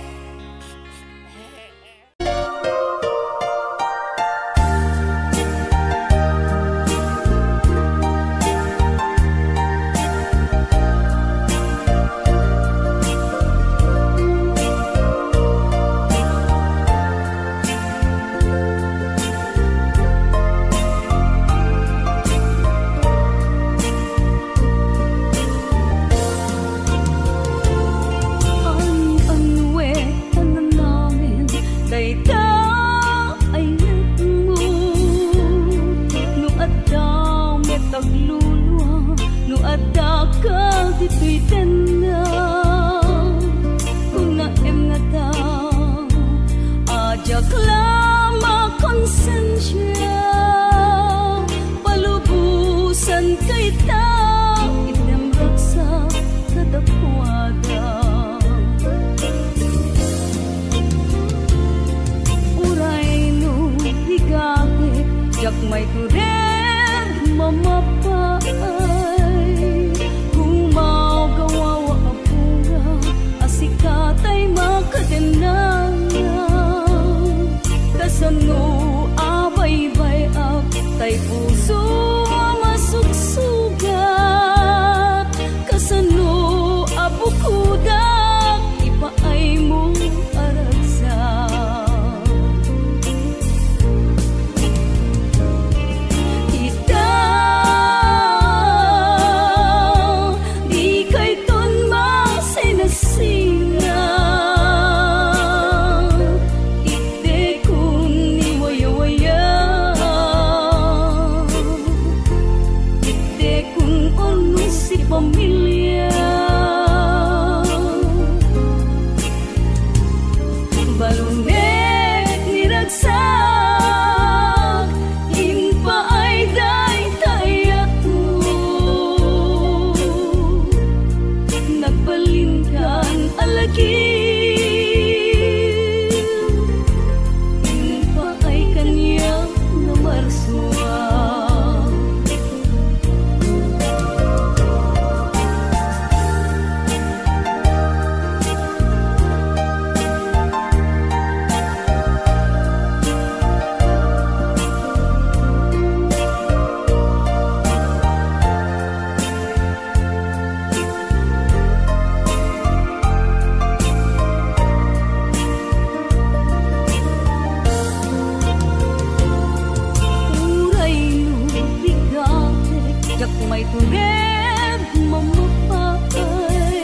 may tured mamapay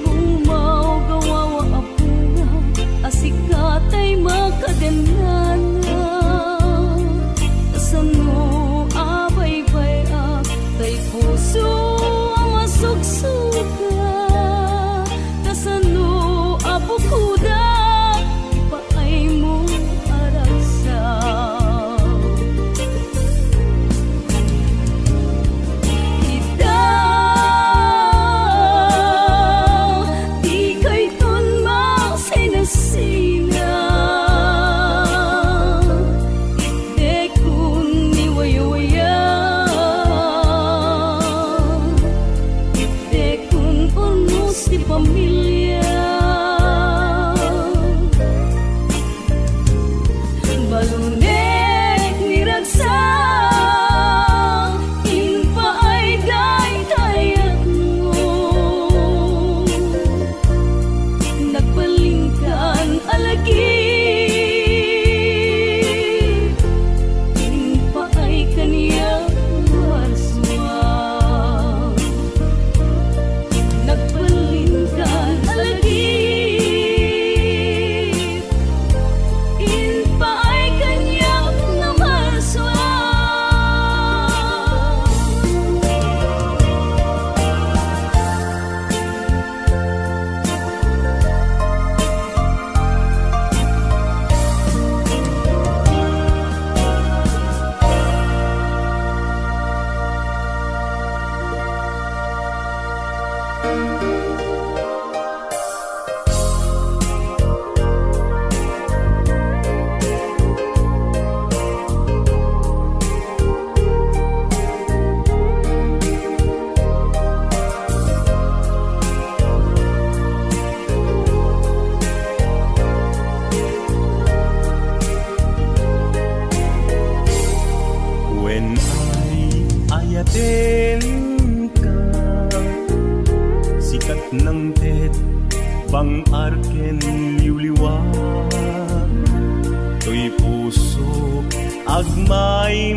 gumaw gawawa apura asikatay makaganana kasano abay-bay tay puso ang masugsuga kasano abukuda ipaay mo aragsa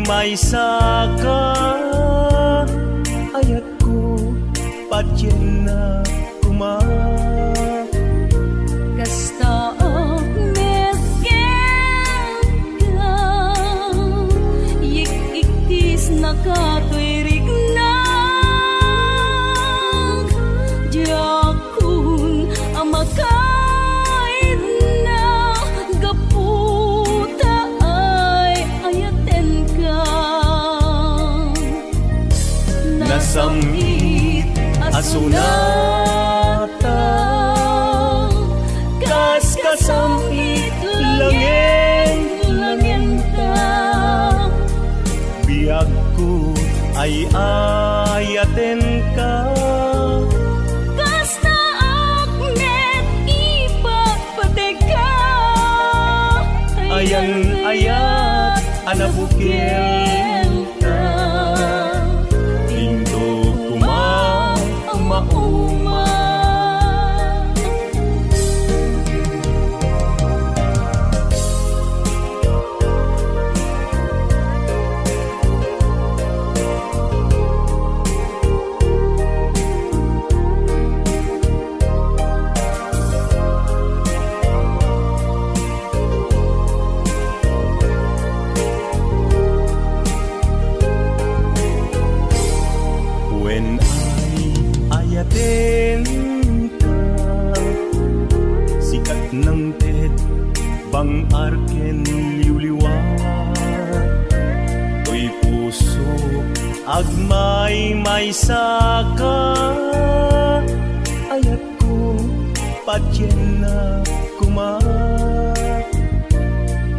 May saka ayat ko patyen na kuma kasta mesken ka yik-iktis nakatwirik na jakun amakain na gaputa ay ayaten ka nasamit asunata kas kasampit langin ta biag ko ay ayaten ka kasta aknet ipagpadeka ayat anabukil ta lindo kuma mauma ayaten ka sikat ng ted bang arken liwliwa to'y puso agmay may saka ayat ko patyen na kuma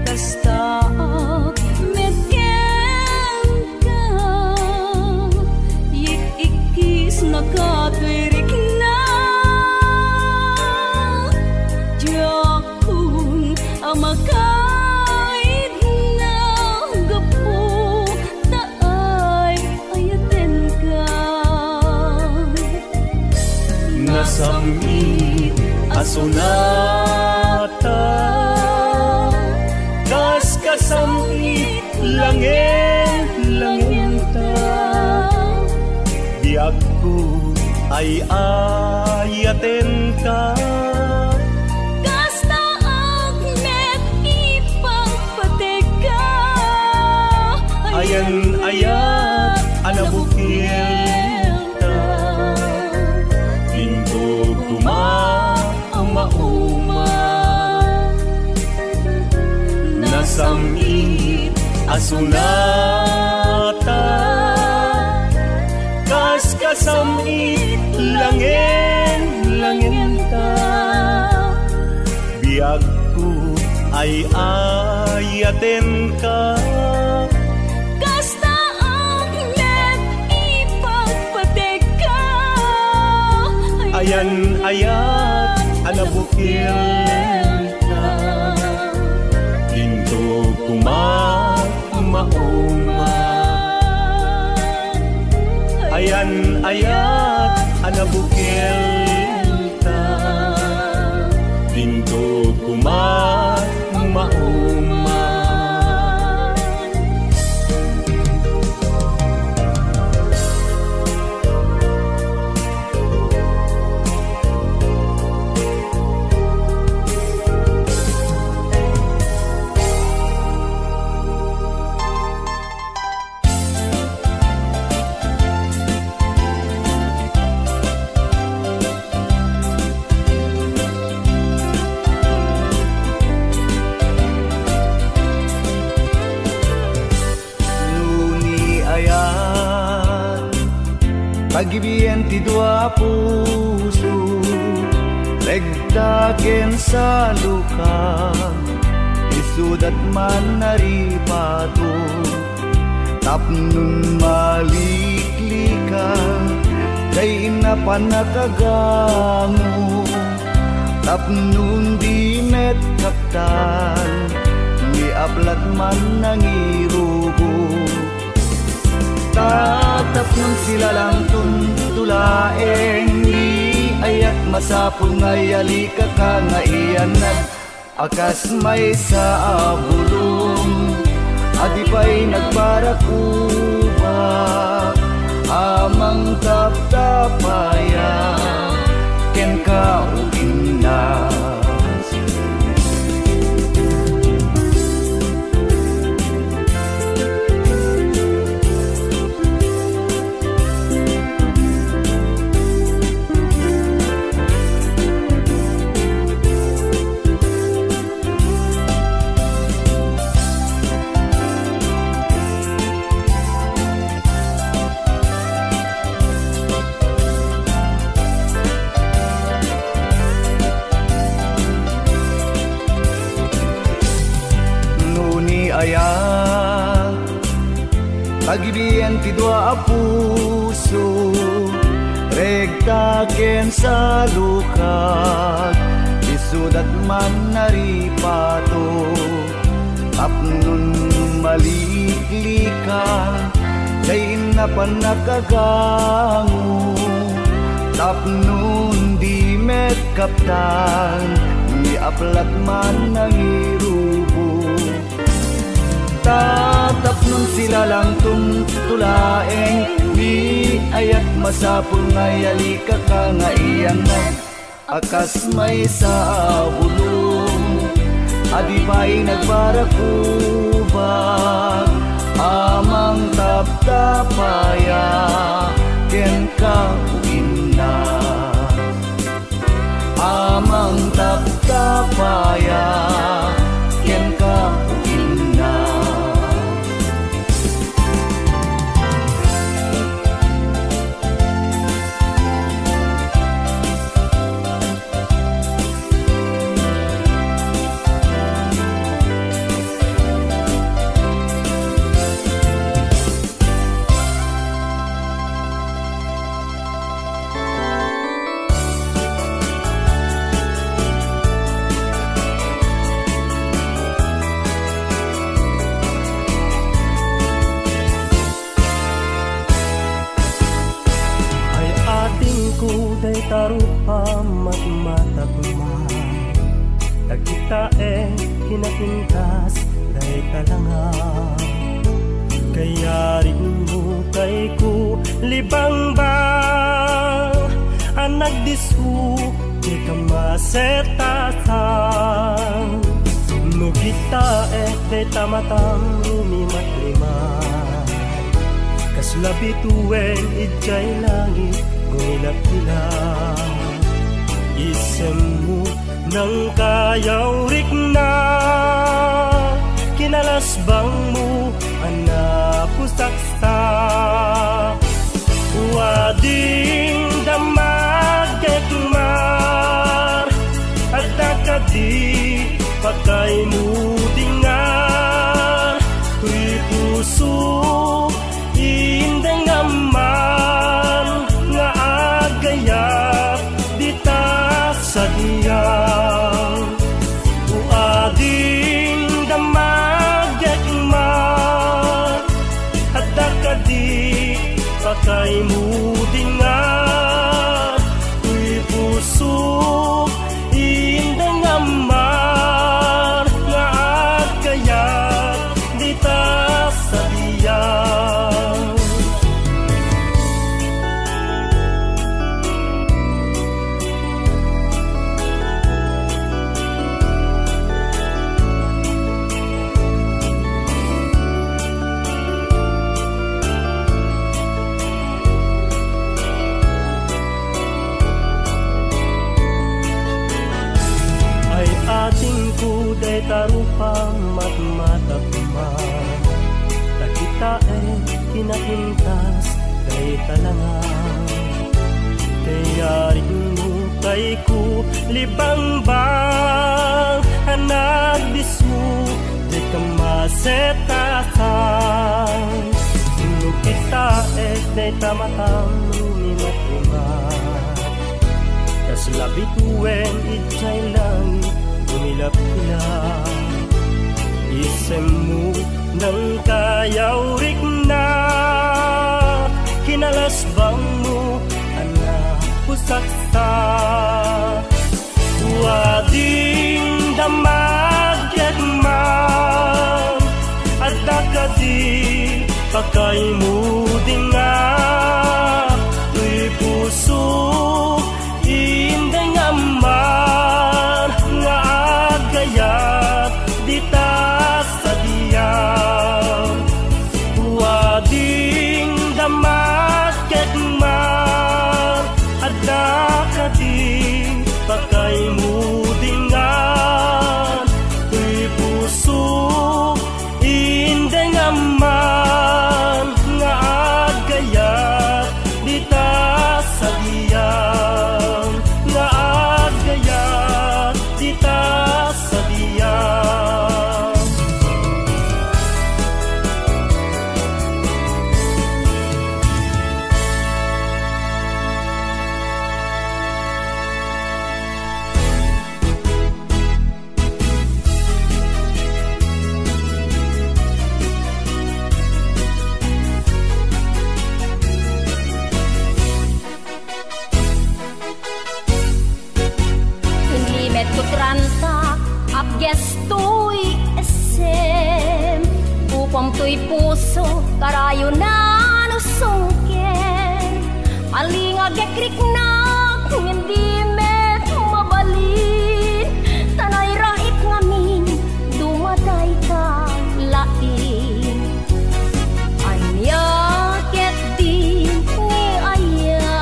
kasta medken ka yik-ikis nakatwirik na jakun amakain na gapu taay ayaten ka nasamit asunata kas kasampit langin ta ay ayaten ka. Kasta agmet ipagpatig ka. Ayan ayat anabukil ta. Linggo uma nasamit asunata. Kas kasamit langin ta. Biag ko ay ayaten ka. Kasta agmet ipagpatig ka. Ayan ayat anabukil ta. Linto kumauma. Ayan ayat anabukil ta. Linto kumauma. Pag-ibigyan ti dua puso, regdaken sa luka, isudat man naripato, tapnun maliklika, kay inapanakagango, tapnun di met kaptan, ni aplat man nangirugo. Tatap nun sila lang tuntulaeng ni ayat masapul ngayali ka ka nga iyanag akas may sa abulong adi pa'y nagbarakubak amang taptapaya ken ka uginas. Pag-ibigyan ti dua puso, regdaken sa lukag, isudat man naripato, tapnun maliklika, kay napanakagango, tapnun di met kaptan, ni aplat man nangirubo. Tatap nun sila lang tuntulaeng di ayat masapul ngayali ka ka nga iyanag akas may sa bulong adi pa'y nagbarakubak amang taptapaya ken ka uginas amang taptapaya ken ka uginas. Tarupa matmatagmay tagkita kinakintas day kalangan kaya rin mo kay ko libang ba nagdisu di ka masetasan. No kita de tamatam rumimat lima. Kaslabituwen ijay langit gumilap-hilap. Isem mo nang kayawrik na. Kinalasbang mo anak pusaksa. Wading damagek mar at nakadi patay mo dingar. Tuy puso indeng aman nga agayat dita sa diyang. Wading damagek mar at nakadi patay mo dingar. Tuy puso indeng aman nga agayat dita sa diyang. Ating kuday tarupang matmatapman. Takita kinahintas kay talangan. Kaya rin mo kay ku libang bang anak disu di ka masetasan. No kita day tamatang rumimat-imat. Kaslabituwen ijay langit gumilap-hilap. Isem mo nang kayawrik na. Kinalasbang mo anak pusaksa. Wading damagyak man at nakadi pakay mo dinga. Tuy puso indeng aman nga agayat dita sa diyang. Wading damakek man at nakadi pakay mo dingan. Tuy puso indeng aman nga agayat dita sa diyang. Nga agayat dita sa diyang. Met kutranta ap gestoy esem upam tuy puso karayo na nusungken alinga gekrik na hindi met mabalin tanay rait ngamin dumatay ka lain anya ket di ni aya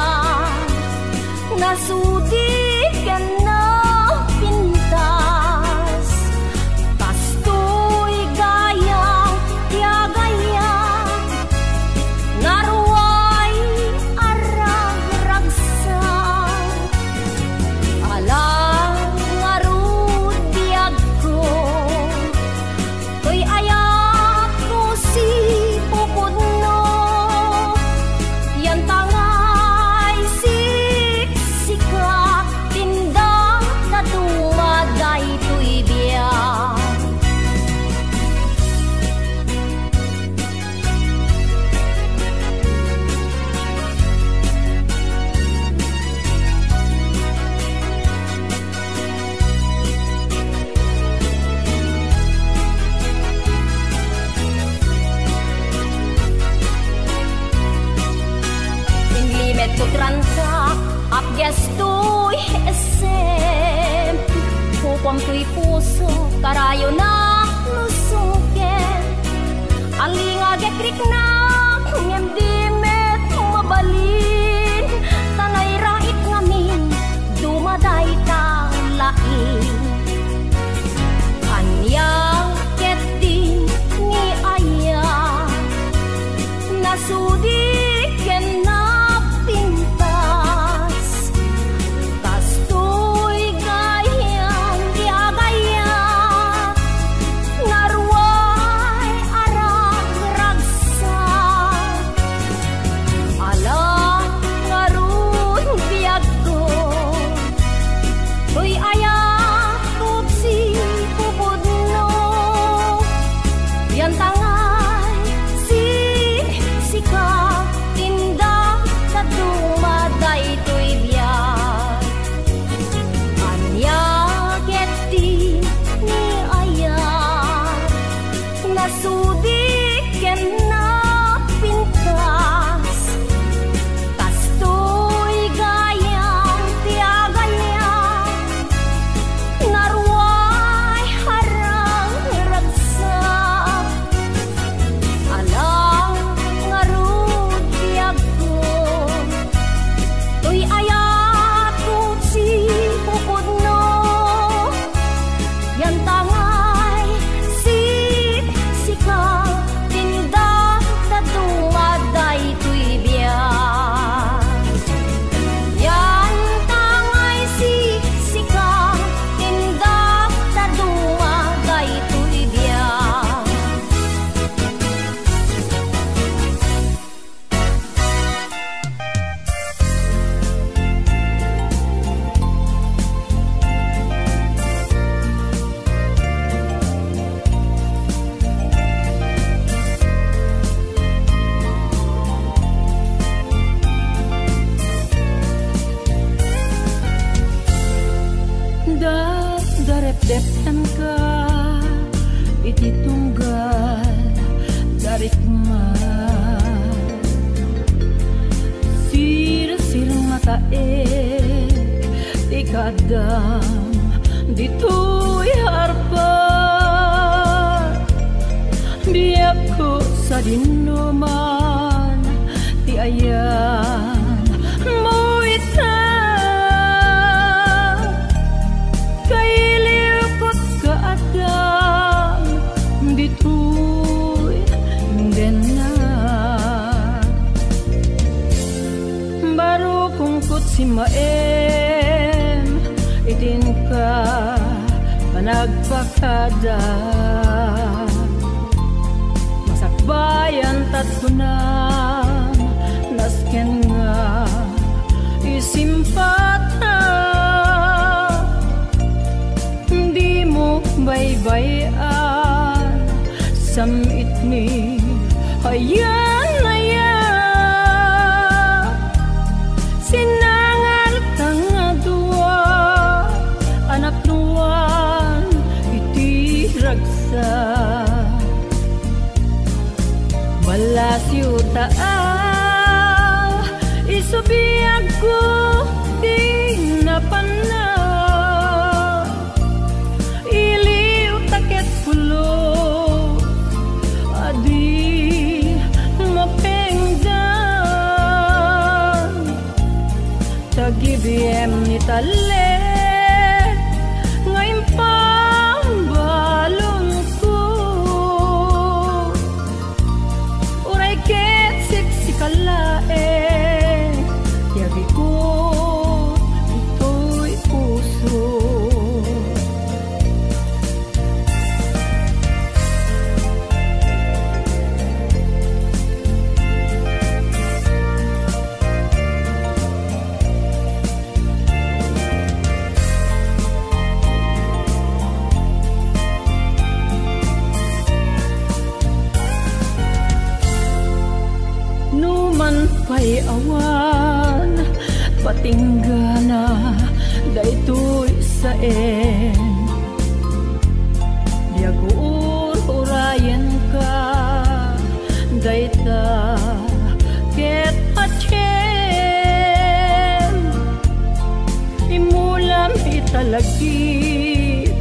nasudi kan na Sa estoy esem Kupam tuy puso karayo na lusuken Alinga gekrik na ngem dimet mabalin Tanay rait ngamin dumaday ta lain Anya ketin ni aya Nasudi ken na pintas Tas tuy gayang diagaya Narway arang ragsa Alang ngarun biag ko Tuy aya kupsi pupudno Yan tangay sika tindak sa dumaday tuy biyak Anya geti ni ayat Nasudik ken na pintas Tas tuy gayang tiagaya Narway harang ragsak Alang ngarud biag ko Tuy ayat kupsi pupudno Yan tangay sika tindak sa dumaday tuy biyak Yan tangay sika tindak sa dumaday tuy biyak Darep-depan ka iti tunggal darik man Sirang mataek ti kadam dito'y harpa Biyak ko sa dinuman ti ayan mo ita Kailiw ko't kaadam dito'y dena Baro kungkot si maem itin ka panagpakada Masakbayan tatkunam nasken nga isimpata Di mo baybayan samit mi ayan Sinangal kang dua anak nuan iti ragsa Balasyo taa isubiyag ko di napana Iliw taket pulo adi mapengdan Tagibiem ni talet ngayon pambalon ko Uray ket siksikalae Yagi ko ito'y puso Pay awan patinggana daytoy saen Diagur urayan ka dayta ket pachen lagkit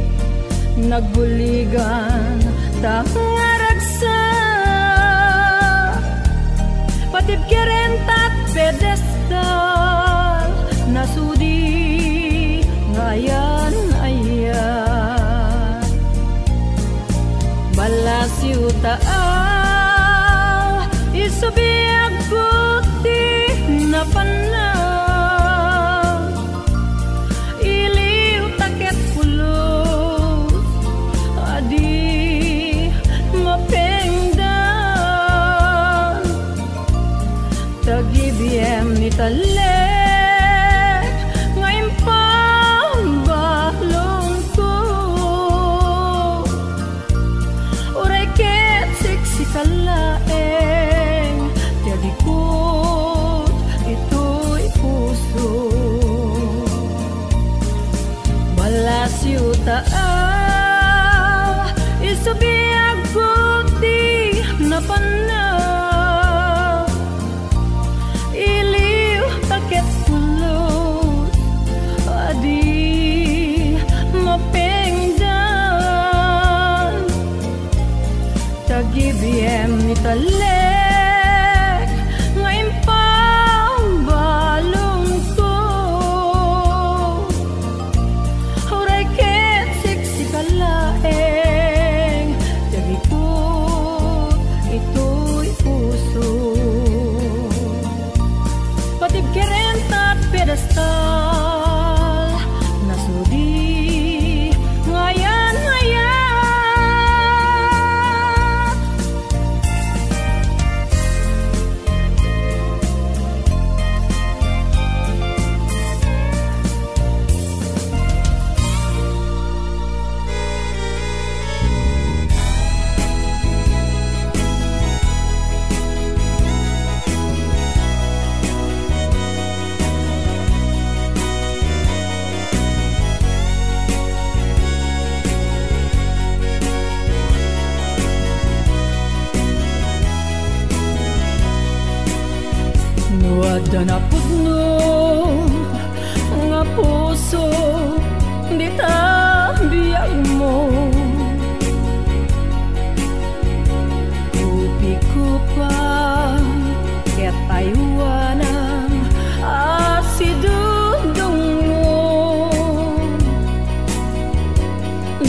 nagbuligan tangaragsa patib kerentat pedestal nasudi ngayan ayan balasiw taal isubiag kuti na panang iliw taket pulos adi mapengdan tagibiem ni talek ngayon pambalong ko uray ket siksikalaeng jadi kot ito'y puso balasiw taal isubiag kuti na panang iliw taket pulos adi mapengdan tagibiem ni talek ngayon pambalong ko huray ket siksikalaeng jadi kot ito'y puso patib kerentat pedestal nasudi ngayan nuwada na pudno nga puso di tabiyag mo upi ko pa ket aywanang asidudong mo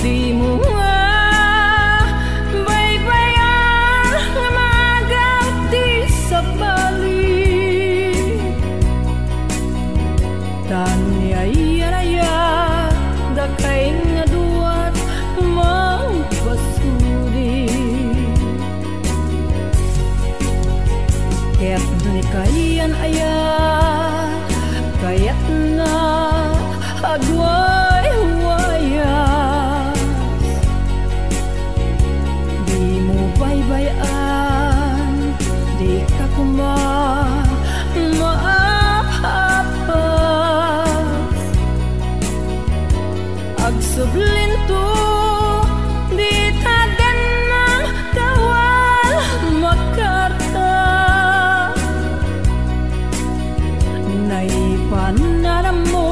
di mo nga baybayan nga magati sa bali tanyayaraya dakay nga duwat magbasuri ket duni kayan aya kayat na agway huwayas di mo baybayan di ka maapas agsublinto di tagan ng kawal makarta naipananam mo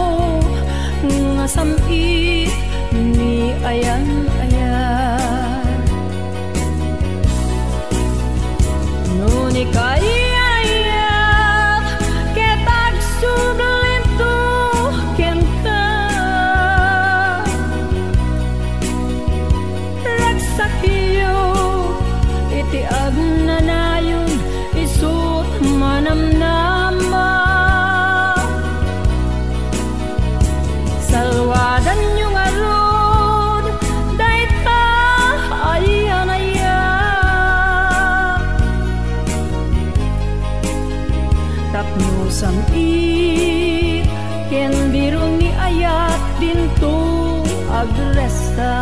nga samit ni ayan-ayan nuni kayayak ket agsublinto kenta ragsakiyo iti agnanayon isut manamnama salwadan yung arod dayta ayan-aya tapno samit ken biro ni ayat dinto agresta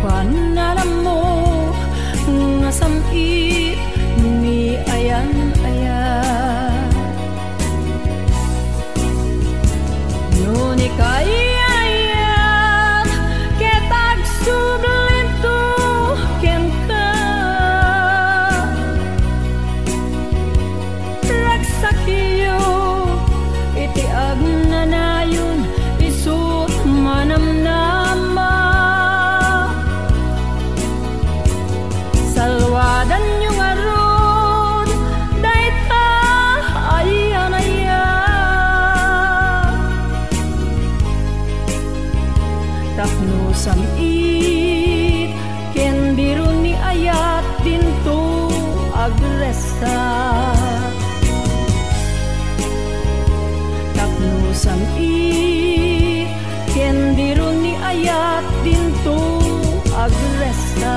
panalam mo nga samit ni ayan-ayan. Nun ikayayan ketag sublinto ken ka ragsakiyo iti agnanayon isut manamnama salwadan yung arod dayta ayan-ayan tapno samit ken biro ni ayat dinto agresta tapno samit ken biro ni ayat dinto agresta.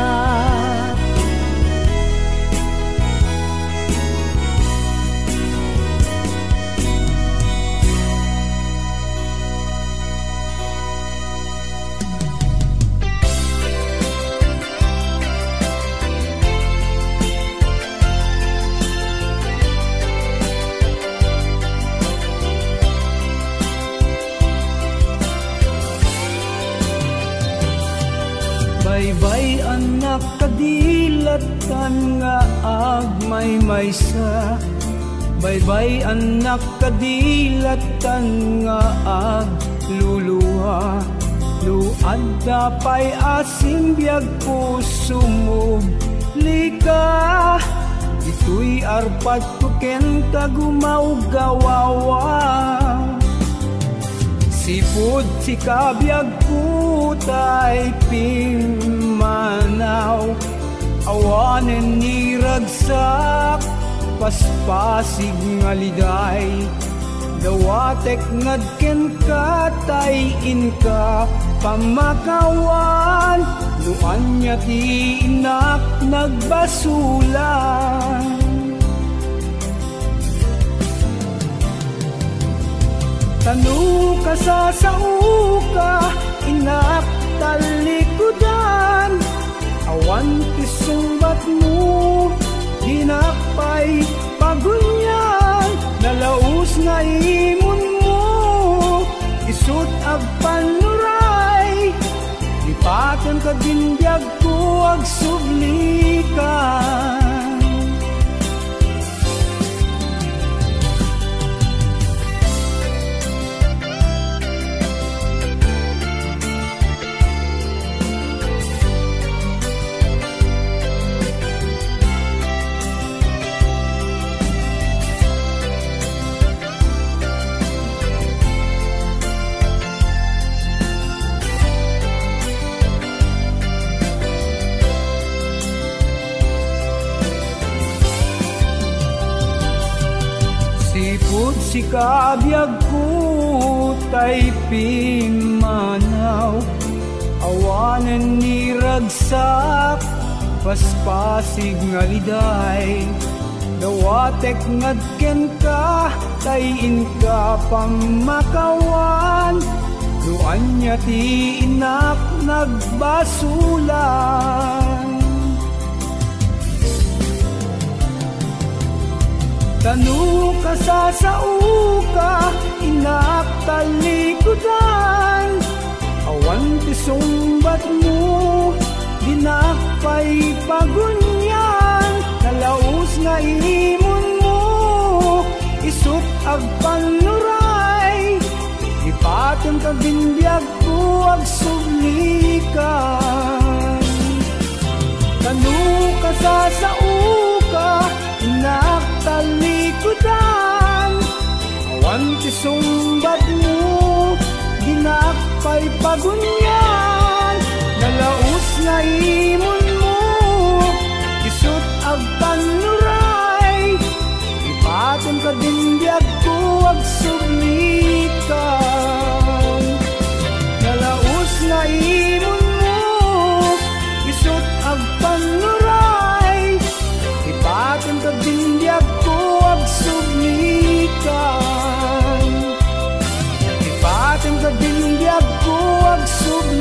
Baybay anak kadilatan nga agmaymaysa. Baybay anak kadilatan nga agluluha. Luad dapay asim biag puso mo lika. Ito'y arpat ko ken tagumaw gawawa. Sipud si kabyag putay pimanaw awanen ni ragsak paspasig nga liday dawatek ngadken katay inka pamakawan luan niya ti inak nagbasulan. Tanu ka sa sauka, inak talikudan. Awan kisumbat mo, dinakpay pagunyan. Nalaus na imon mo, isut agpanuray. Lipatan ka binbyag ko, agsublikan. Sipud si kabyag ko tay pimanaw awanen ni ragsak paspasig nga liday dawatek ngadken ka tay inka pamakawan luan niya ti inak nagbasulan. Tanu ka sa sauka, inak talikudan. Awan ti sumbat mo, dinakpay pagunyan. Nalaus nga imon mo, isuk agpanuray. Ipaton ka binbyag ko, agsublikan. Tanu ka sa sauka, inak talikudan. Awan ti sumbat mo, dinakpay pagunyan. Nalaus na imon mo, isut agpanuray. Ipaton ka binbyag ko, agsublikan. Nalaus na imon mo, isut agpanuray. Ipaton ka binbyag ko, agsublikan. Ipaton ka binbyag ko, agsublikan.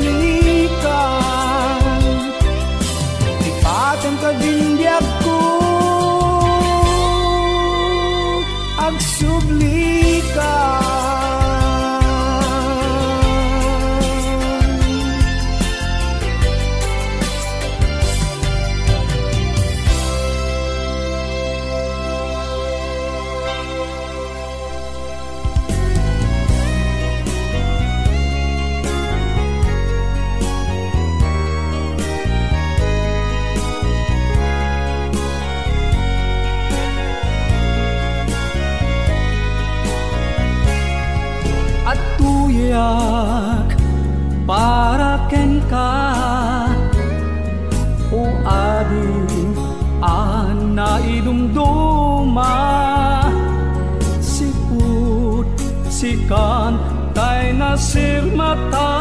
nasirmata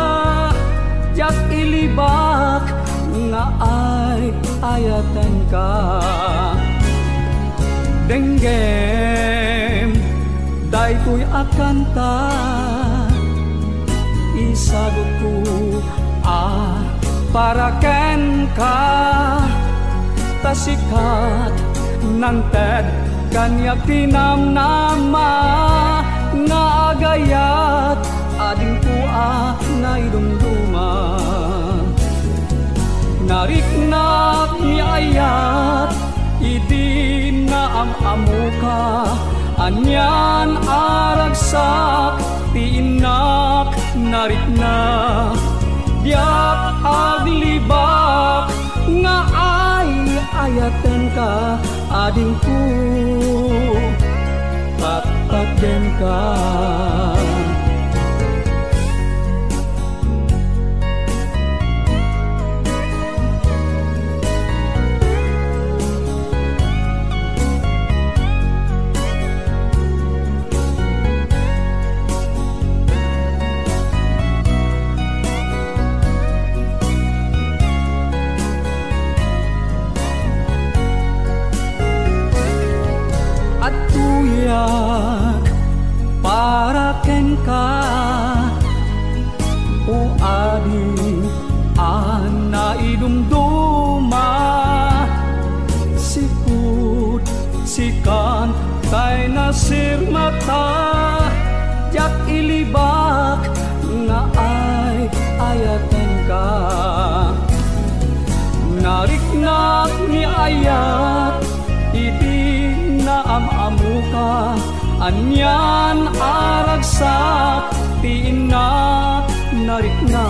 jak ilibak nga ay ayatan ka. Denggem daytoy akanta isagot ko para ken ka tasikat ng ted kanyak tinamnama nga agayat ading ko na idumduma nariknak ni ayat idi na amuka anyan aragsak tiinak narikna diak aglibak nga ay ayaten ka adingku patagden ka. Para ken ka o ading ana idumduma siput sikan tay nasirmata jak ilibak nga ay ayaten ka nariknak ni ayat iti na amamuka anyan aragsak tiinak narikna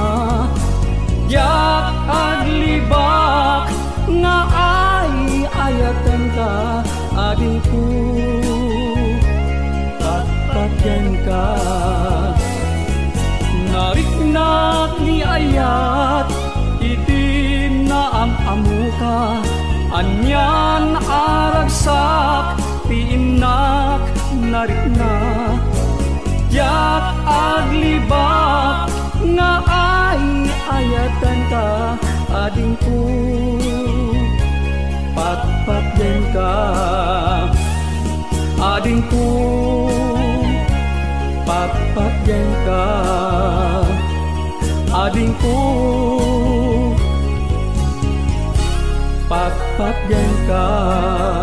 yak aglibak nga ay ayaten ka adingku patagden ka nariknak ni ayat iti na amamuka anyan aragsak tiinak narikna yak aglibak nga ay ayatan ka adingku patagden ka adingku patagden ka adingku patagden ka.